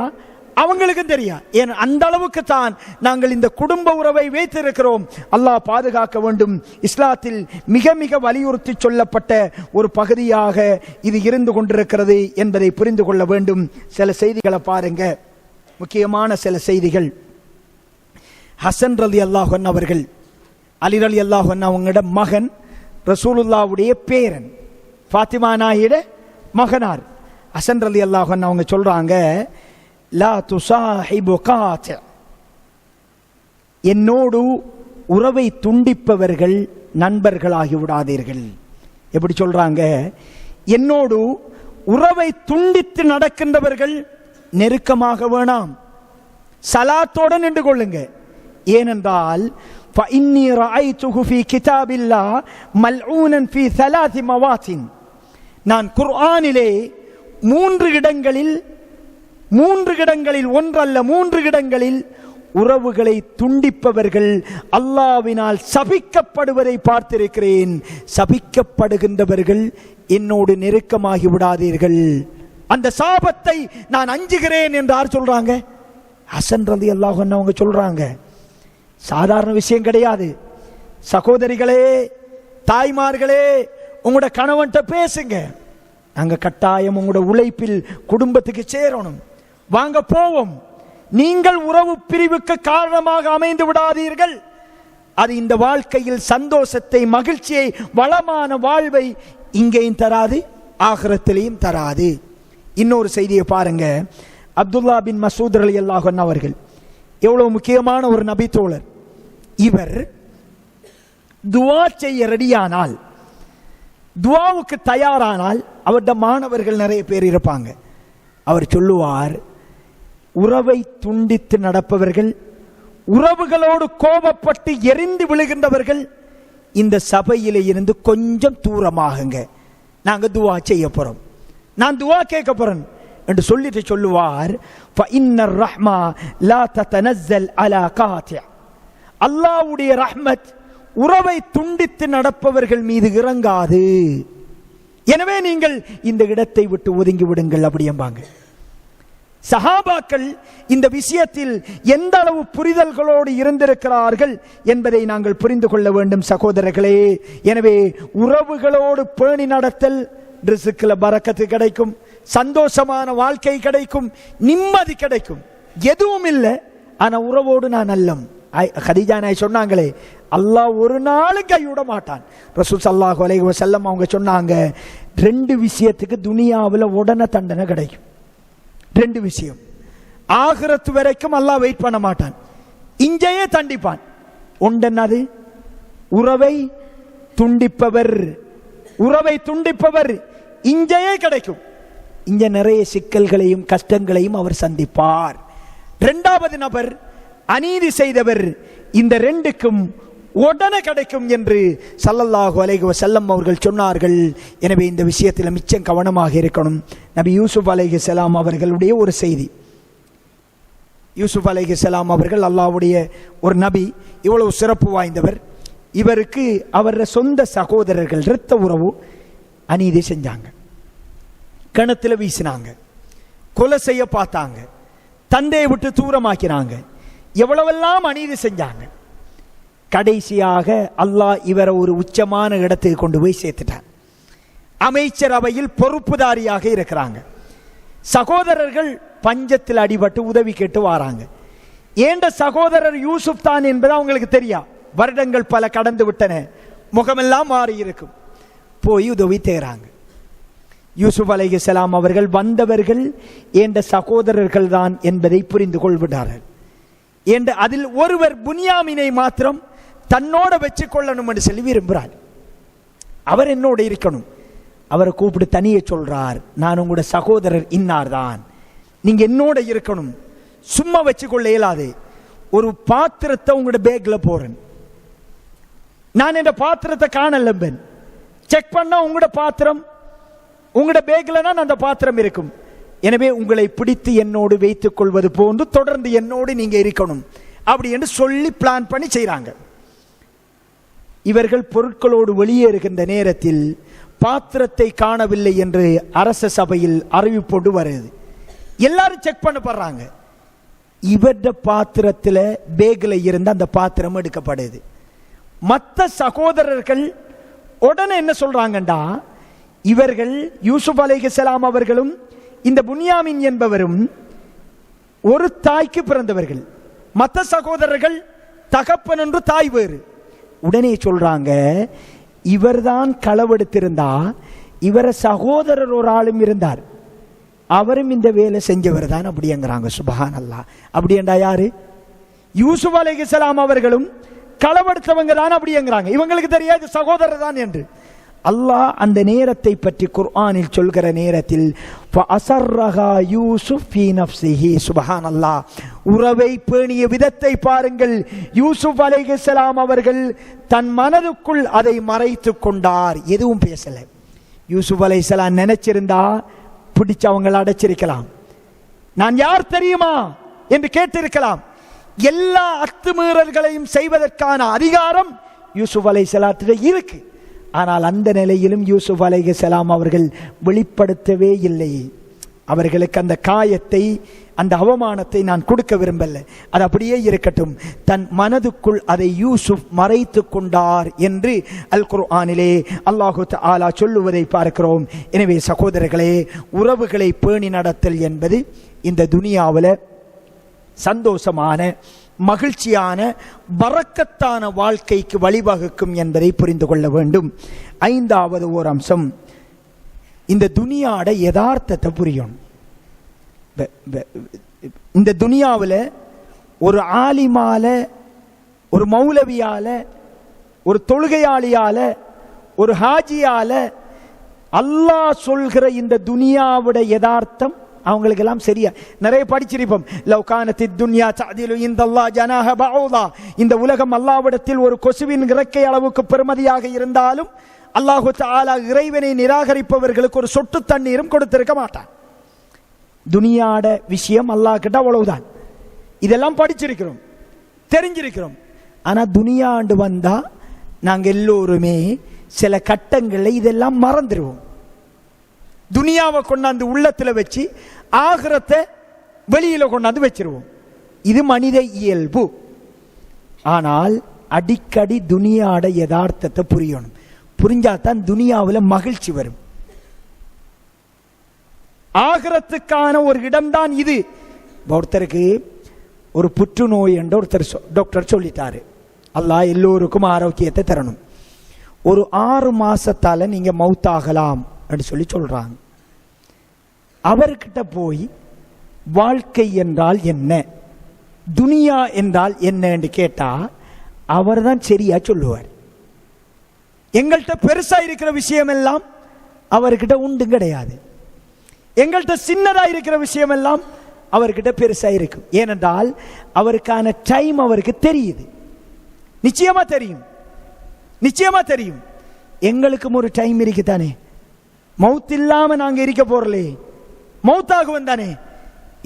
A: அவங்களுக்கும் தெரியா. ஏன் அந்த அளவுக்கு தான் நாங்கள் இந்த குடும்ப உறவை வைத்திருக்கிறோம். அல்லாஹ் பாதுகாக்க வேண்டும். இஸ்லாத்தில் மிக மிக வலியுறுத்தி சொல்லப்பட்ட ஒரு பகுதியாக இது இருந்து கொண்டிருக்கிறது என்பதை புரிந்து கொள்ள வேண்டும். சில செய்திகளை பாருங்க, முக்கியமான சில செய்திகள். ஹசன் ரலியல்லாஹு அன்ஹு அவர்கள், அலி ரலியல்லாஹு அன்ஹு அவங்களோட மகன், ரசூலுல்லாவுடைய பேரன், ஃபாத்திமா நாயிட மகனார் ஹசன் ரலியல்லாஹு அன்ஹு அவங்க சொல்றாங்க, லா துசாஹிபு காத்தி, என்னோடு உறவை துண்டிப்பவர்கள் நண்பர்களாகி விடாதீர்கள். எப்படி சொல்றாங்க? என்னோடு உறவை துண்டித்து நடக்கின்றவர்கள் நெருக்கமாக வேணாம், சலாத்தோடு நின்று கொள்ளுங்க. ஏனென்றால் فإني رأيته في كتاب الله ملعونا في 3 مواطن, நான் குர்ஆனிலே 3 இடங்களில் ஒன்றல்ல 3 இடங்களில் உறவுகளை துண்டிப்பவர்கள் அல்லாஹ்வினால் சபிக்கப்படுவதை பார்த்திருக்கிறேன். சபிக்கப்படுகின்றவர்கள் என்னோடு நெருக்கமாகி விடாதீர்கள், அந்த சாபத்தை நான் அஞ்சுகிறேன் என்று யார் சொல்றாங்க? ஹசன் ரலியல்லாஹு அன்ஹு அவங்க சொல்றாங்க. சாதாரண விஷயம் கிடையாது. சகோதரிகளே, தாய்மார்களே, உங்களோட கணவன்கிட்ட பேசுங்க. நாங்க கட்டாயம் உங்களோட உழைப்பில் குடும்பத்துக்கு சேரணும், வாங்க போவோம். நீங்கள் உறவு பிரிவுக்கு காரணமாக அமைந்து விடாதீர்கள். அது இந்த வாழ்க்கையில் சந்தோஷத்தை, மகிழ்ச்சியை, வளமான வாழ்வை இங்கேயும் தராது, ஆகிரத்திலையும் தராது. இன்னொரு செய்தியை பாருங்க. அப்துல்லா பின் மசூத் ரலியல்லாஹு அன்ஹு அவர்கள் எவ்வளவு முக்கியமான ஒரு நபி தோழர். இவர் துவா செய்ய ரெடியானால், துவாவுக்கு தயாரானால், அவருடைய மாணவர்கள் நிறைய பேர் இருப்பாங்க. அவர் சொல்லுவார், உறவை துண்டித்து நடப்பவர்கள், உறவுகளோடு கோபப்பட்டு எரிந்து விழுகின்றவர்கள் இந்த சபையில இருந்து கொஞ்சம் தூரமாகுங்க, நாங்க துவா செய்ய போறோம், நான் துவா கேட்க போறேன் என்று சொல்லிட்டு சொல்லுவார், அல்லாஹ்வுடைய ரஹ்மத் உறவை துண்டித்து நடப்பவர்கள் மீது இறங்காது, எனவே நீங்கள் இந்த இடத்தை விட்டு ஒதுங்கி விடுங்கள் அப்படிம்பாங்க. சஹாபாக்கள் இந்த விஷயத்தில் எந்த அளவு புரிதல்களோடு இருந்திருக்கிறார்கள் என்பதை நாங்கள் புரிந்து கொள்ள வேண்டும் சகோதரர்களே. எனவே உறவுகளோடு பேணி நடத்தல், ரிஸ்க்ல பரக்கத்து கிடைக்கும், சந்தோஷமான வாழ்க்கை கிடைக்கும், நிம்மதி கிடைக்கும். எதுவும் இல்லை, ஆனா உறவோடு நான் நல்லம். கதீஜா நாய் சொன்னாங்களே, அல்லாஹ் ஒரு நாளும் கைவிட மாட்டான். ரசூல் ஸல்லல்லாஹு அலைஹி வஸல்லம் அவங்க சொன்னாங்க, 2 விஷயத்துக்கு துனியாவில் உடனே தண்டனை கிடைக்கும். 2 விஷயம், ஆகிரத்து வரைக்கும் அல்லாஹ் வெயிட் பண்ண மாட்டான், இஞ்சையே தண்டிப்பான். ஒன்றென்னது? உறவை துண்டிப்பவர். உறவை துண்டிப்பவர் இஞ்சையே கிடைக்கும், இங்க நிறைய சிக்கல்களையும் கஷ்டங்களையும் அவர் சந்திப்பார். 2வது நபர் அநீதி செய்தவர். இந்த 2க்கும் உடனே கிடைக்கும் என்று ஸல்லல்லாஹு அலைஹி வஸல்லம் அவர்கள் சொன்னார்கள். எனவே இந்த விஷயத்தில் மிச்சம் கவனமாக இருக்கணும். நபி யூசுப் அலைஹிஸ்ஸலாம் அவர்களுடைய ஒரு செய்தி. யூசுப் அலைஹிஸ்ஸலாம் அவர்கள் அல்லாஹ்வுடைய ஒரு நபி, இவ்வளவு சிறப்பு வாய்ந்தவர். இவருக்கு அவர சொந்த சகோதரர்கள் இரத்த உறவு அநீதி செஞ்சாங்க, கிணத்துல வீசினாங்க, கொலை செய்ய பார்த்தாங்க, தந்தையை விட்டு தூரமாக்கினாங்க, எவ்வளவெல்லாம் அநீதி செஞ்சாங்க. கடைசியாக அல்லாஹ் இவரை ஒரு உச்சமான இடத்துக்கு கொண்டு போய் சேர்த்துட்டார். அமைச்சர் அவையில் பொறுப்புதாரியாக இருக்கிறாங்க. சகோதரர்கள் பஞ்சத்தில் அடிபட்டு உதவி கேட்டு வராங்க. ஏண்ட சகோதரர் யூசுப் தான் என்பது அவங்களுக்கு தெரியும். வருடங்கள் பல கடந்து விட்டன, முகமெல்லாம் மாறி இருக்கும். போய் உதவி தேறாங்க. யூசுப் அலைஹிஸ்ஸலாம் அவர்கள் வந்தவர்கள் ஏண்ட சகோதரர்கள் தான் என்பதை புரிந்து கொள்விட்டார்கள். அதில் ஒருவர் புனியாமினை மாத்திரம் தன்னோட வச்சு கொள்ளணும் என்று சொல்லி விரும்புகிறார். அவர் என்னோட இருக்கணும். அவரை கூப்பிட்டு தனியே சொல்றார், நான் உங்களோட சகோதரர் இன்னார் தான், நீங்க என்னோட இருக்கணும், சும்மா வச்சு கொள்ள இயலாது. ஒரு பாத்திரத்தை உங்களோட பேக்ல போறேன், நான் இந்த பாத்திரத்தை காணலம்பேன், செக் பண்ணா உங்களோட பாத்திரம் உங்களோட பேக்ல தான் அந்த பாத்திரம் இருக்கும். எனவே உங்களை பிடித்து என்னோடு வைத்துக் கொள்வது போன்று தொடர்ந்து என்னோடு நீங்க இருக்கணும் அப்படி என்று சொல்லி பிளான் பண்ணி செய்றாங்க. இவர்கள் பொருட்களோடு வெளியே இருக்கின்ற நேரத்தில் பாத்திரத்தை காணவில்லை என்று அரச சபையில் அறிவிப்போடு வருது. எல்லாரும் செக் பண்ண போறாங்க. இவருடைய பாத்திரத்தில் பேக்ல இருந்து அந்த பாத்திரம் எடுக்கப்படுது. மற்ற சகோதரர்கள் உடனே என்ன சொல்றாங்கண்டா, இவர்கள் யூசுப் அலைஹிஸ்ஸலாம் அவர்களும் இந்த புனியாமின் என்பவரும் ஒரு தாய்க்கு பிறந்தவர்கள், மற்ற சகோதரர்கள் தகப்பன் என்று தாய் வேறு. உடனே சொல்றாங்க, இவர்தான் களவெடுத்திருந்தா இவர சகோதரர் ஒரு ஆளும் இருந்தார், அவரும் இந்த வேலை செஞ்சவர் தான் அப்படிங்கிறாங்க. சுப்ஹானல்லாஹ். அப்படி என்றா யாரு? யூசுப் அலைஹிஸ்ஸலாம் அவர்களும் களவெடுத்தவங்க தான் அப்படிங்கிறாங்க. இவங்களுக்கு தெரியாது சகோதரர் தான் என்று. அல்லாஹ் அந்த நேரத்தை பற்றி குர்ஆனில் சொல்கிற நேரத்தில் சுப்ஹானல்லாஹ், உறவை பேணிய விதத்தை பாருங்கள். யூசுப் அலைஹிஸ்ஸலாம் அவர்கள் தன் மனதுக்குள் அதை மறைத்து கொண்டார், எதுவும் பேசல. யூசுப் அலைஹிஸ்ஸலாம் நினைச்சிருந்தா பிடிச்சு அவங்களை அடைச்சிருக்கலாம், நான் யார் தெரியுமா என்று கேட்டிருக்கலாம். எல்லா அத்துமீறல்களையும் செய்வதற்கான அதிகாரம் யூசுப் அலைஹிஸ்ஸலாத்திலே இருக்கு. ஆனால் அந்த நிலையிலும் யூசுப் அலைஹிஸ்ஸலாம் அவர்கள் வெளிப்படுத்தவே இல்லை. அவர்களுக்கு அந்த காயத்தை, அந்த அவமானத்தை நான் கொடுக்க விரும்பல, அது அப்படியே இருக்கட்டும். தன் மனதுக்குள் அதை யூசுப் மறைத்து கொண்டார் என்று அல் குர்ஆனிலே அல்லாஹு தஆலா சொல்லுவதை பார்க்கிறோம். எனவே சகோதரர்களே, உறவுகளை பேணி நடத்தல் என்பது இந்த துனியாவில் சந்தோஷமான, மகிழ்ச்சியான, பரக்கத்தான வாழ்க்கைக்கு வழிவகுக்கும் என்பதை புரிந்து கொள்ள வேண்டும். 5வது ஓர் அம்சம், இந்த துனியாட யதார்த்தத்தை புரியணும். இந்த துனியாவில் ஒரு ஆலிமால, ஒரு மௌலவியால, ஒரு தொழுகையாளியால, ஒரு ஹாஜியால அல்லாஹ் சொல்கிற இந்த துனியாவுட யதார்த்தம் அவங்களுக்கு எல்லாம் சரியா நிறைய படிச்சிருப்போம். லவ் கானத்தி துன்யா தஅதிலு இன்தல்லாஹ் ஜனாஹ பஊதா, இந்த உலகம் அல்லாஹ்விடத்தில் ஒரு கொசுவின் இறக்கை அளவுக்கு பெருமதியாக இருந்தாலும் அல்லாஹு தஆலா இறைவனை நிராகரிப்பவர்களுக்கு ஒரு சொட்டு தண்ணீரும் கொடுத்திருக்க மாட்டான். துனியாட விஷயம் அல்லாஹ் கிட்ட அவ்வளவுதான். இதெல்லாம் படிச்சிருக்கிறோம், தெரிஞ்சிருக்கிறோம். ஆனா துனியாண்டு வந்தா நாங்க எல்லோருமே சில கட்டங்களில் இதெல்லாம் மறந்துடுவோம். துனியாவை கொண்டாந்து உள்ளத்துல வச்சு ஆகிரத்தை வெளியில கொண்டாந்து வச்சிருவோம். இது மனித இயல்பு. ஆனால் அடிக்கடி துனியாட யதார்த்தத்தை புரியணும். புரிஞ்சாதான் துனியாவில் மகிழ்ச்சி வரும். ஆகிரத்துக்கான ஒரு இடம்தான் இது. ஒருத்தருக்கு ஒரு புற்றுநோய் என்று ஒருத்தர் டாக்டர் சொல்லிட்டாரு. அல்லாஹ் எல்லோருக்கும் ஆரோக்கியத்தை தரணும். ஒரு 6 மாசத்தால நீங்க மௌத்தாகலாம் அப்படின்னு சொல்லி சொல்றாங்க. அவர்கிட்ட போய் வாழ்க்கை என்றால் என்ன, துனியா என்றால் என்ன என்று கேட்டா அவர் தான் சரியா சொல்லுவார். எங்கள்கிட்ட பெருசா இருக்கிற விஷயம் எல்லாம் அவர்கிட்ட உண்டு கிடையாது. எங்கள்கிட்ட சின்னதா இருக்கிற விஷயம் எல்லாம் அவர்கிட்ட பெருசா இருக்கும். ஏனென்றால் அவருக்கான டைம் அவருக்கு தெரியுது. நிச்சயமா தெரியும், நிச்சயமா தெரியும். எங்களுக்கும் ஒரு டைம் இருக்குதானே. மவுத் இல்லாம நாங்க இருக்க போறலே, மவுத்தாகுவன் தானே.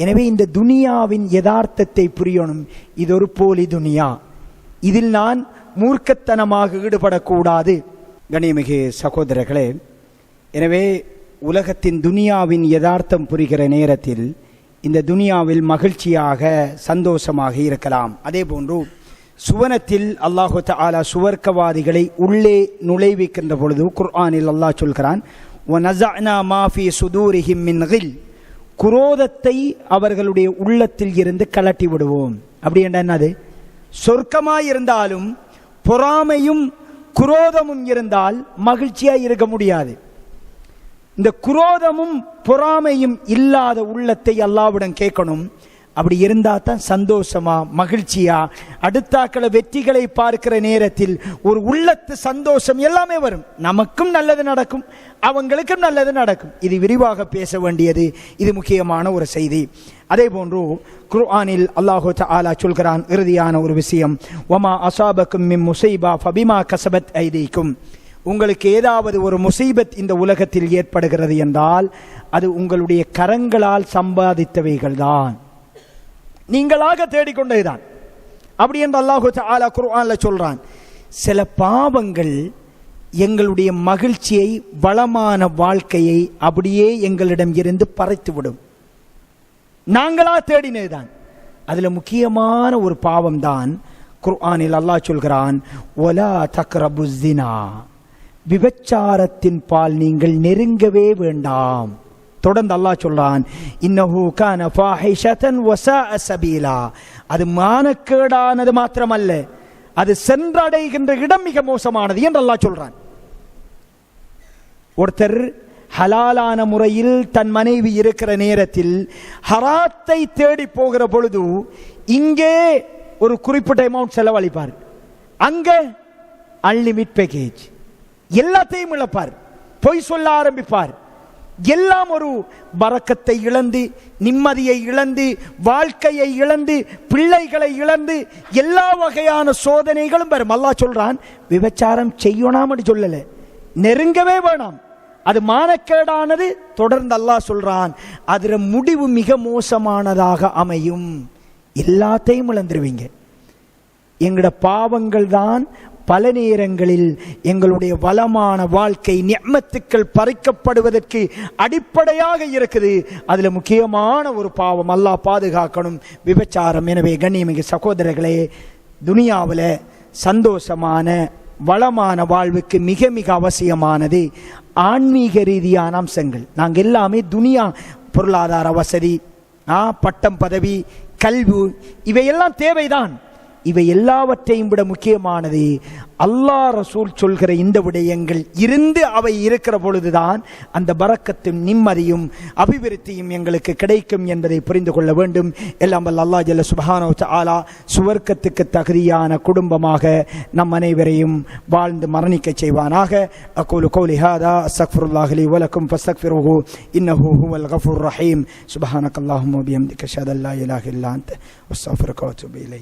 A: எனவே இந்த துனியாவின் யதார்த்தத்தை புரியணும். இது ஒரு போலி துனியா. இதில் நான் மூர்க்கத்தனமாக ஈடுபடக்கூடாது. கண்ணியமிகு சகோதரர்களே, எனவே உலகத்தின் துனியாவின் யதார்த்தம் புரிகிற நேரத்தில் இந்த துனியாவில் மகிழ்ச்சியாக சந்தோஷமாக இருக்கலாம். அதே போன்று சுவனத்தில் அல்லாஹு தஆலா சுவர்க்கவாதிகளை உள்ளே நுழைவிக்கின்ற பொழுது குர்ஆனில் அல்லாஹ் சொல்கிறான், வநஸஅனா மா ஃபீ சுதூரிஹிம் மின் கில், குரோதத்தை அவர்களுடைய உள்ளத்தில் இருந்து கலட்டி விடுவோம். அப்படி என்றால் என்னது? சொர்க்கமாய் இருந்தாலும் பொறாமையும் குரோதமும் இருந்தால் மகிழ்ச்சியாய் இருக்க முடியாது. இந்த குரோதமும் பொறாமையும் இல்லாத உள்ளத்தை அல்லாஹ்விடம் கேட்கணும். அப்படி இருந்தா தான் சந்தோஷமா மகிழ்ச்சியா அடுத்தாக்களை வெற்றிகளை பார்க்கிற நேரத்தில் ஒரு உள்ளத்து சந்தோஷம் எல்லாமே வரும். நமக்கும் நல்லது நடக்கும், அவங்களுக்கும் நல்லது நடக்கும். இது விரிவாக பேச வேண்டியது, இது முக்கியமான ஒரு செய்தி. அதே போன்று குர்ஆனில் அல்லாஹு தஆலா சொல்கிறான் இறுதியான ஒரு விஷயம், வமா அஸாபக்கும் மின் முஸீபா ஃபபிமா கஸபத் ஐதீக்கும், உங்களுக்கு ஏதாவது ஒரு முசீபத் இந்த உலகத்தில் ஏற்படுகிறது என்றால் அது உங்களுடைய கரங்களால் சம்பாதித்தவைகள் தான், நீங்களாக தேடிக்கொண்டதுதான். அப்படி என்று அல்லாஹு தஆலா குர்ஆன்ல சொல்றான். சில பாவங்கள் எங்களுடைய மகிழ்ச்சியை, வளமான வாழ்க்கையை அப்படியே எங்களிடம் இருந்து பறித்துவிடும். நாங்களா தேடினதுதான். அதுல முக்கியமான ஒரு பாவம் தான் குர்ஆனில் அல்லாஹ் சொல்கிறான், வலா தக்ரபுஸ் ஸினா, விபச்சாரத்தின் பால் நீங்கள் நெருங்கவே வேண்டாம். தொடர்ந்து அல்லாஹ் சொல்றான், இன்னஹு கான ஃபாஹிஷதன் வஸாஅ சபீலா, அது மானக்கேடானது மாத்திரமல்ல, அது சென்றடைகின்ற இடம் மிக மோசமானது என்று அல்லாஹ் சொல்றான். ஒருத்தர் ஹலாலான முறையில் தன் மனைவி இருக்கிற நேரத்தில் ஹராத்தை தேடி போகிற பொழுது இங்கே ஒரு குறிப்பிட்ட அமௌண்ட் செலவழிப்பார், அங்க அன்லிமிட் பேக்கேஜ், எல்லாத்தையும் இழப்பார், பொய் சொல்ல ஆரம்பிப்பார். எல்லாம் ஒரு பரக்கத்தை இழந்து, நிம்மதியை இழந்து, வாழ்க்கையை இழந்து, பிள்ளைகளை இழந்து, எல்லா வகையான சோதனைகளும் வரும். அல்லாஹ் சொல்றான், விபச்சாரம் செய்யணும் சொல்லல, நெருங்கவே வேணாம், அது மானக்கேடானது. தொடர்ந்து அல்லாஹ் சொல்றான், அதுல முடிவு மிக மோசமானதாக அமையும், எல்லாத்தையும் இழந்துருவீங்க. எங்கட பாவங்கள் தான் பல நேரங்களில் எங்களுடைய வளமான வாழ்க்கை, நிஅமத்துக்கள் பறிக்கப்படுவதற்கு அடிப்படையாக இருக்குது. அதுல முக்கியமான ஒரு பாவம், அல்லாஹ் பாதுகாக்கணும், விபச்சாரம். எனவே கண்ணியமிகு சகோதரர்களே, துனியாவில் சந்தோஷமான வளமான வாழ்வுக்கு மிக மிக அவசியமானது ஆன்மீக ரீதியான அம்சங்கள். நாங்கள் எல்லாமே துனியா, பொருளாதார வசதி, பட்டம் பதவி, கல்வி, இவையெல்லாம் தேவைதான். இவை எல்லாவற்றையும் விட முக்கியமானது அல்லாஹ் ரசூல் சொல்கிற இந்த விடயங்கள் இருந்து அவை இருக்கிற பொழுதுதான் அந்த பரக்கத்தும் நிம்மதியும் அபிவிருத்தியும் எங்களுக்கு கிடைக்கும் என்பதை புரிந்து கொள்ள வேண்டும். எல்லாம் வல்ல அல்லாஹ் ஜல்ல சுப்ஹானஹு வ தஆலா சுவர்க்கத்துக்கு தகுதியான குடும்பமாக நம் அனைவரையும் வாழ்ந்து மரணிக்க செய்வானாக. அகூலு கௌலி ஹாதா அஸ்தக்ஃபிருல்லாஹி லி வ லக்கும் ஃபஸ்தக்ஃபிருஹு இன்னஹு ஹுவல் கஃபூர் ரஹீம். சுப்ஹானக்கல்லாஹும்ம வ பிஹம்திக அஷ்ஹது அல்லா இலாஹா இல்லா அன்த அஸ்தக்ஃபிருக வ அத்தூபு இலைக்.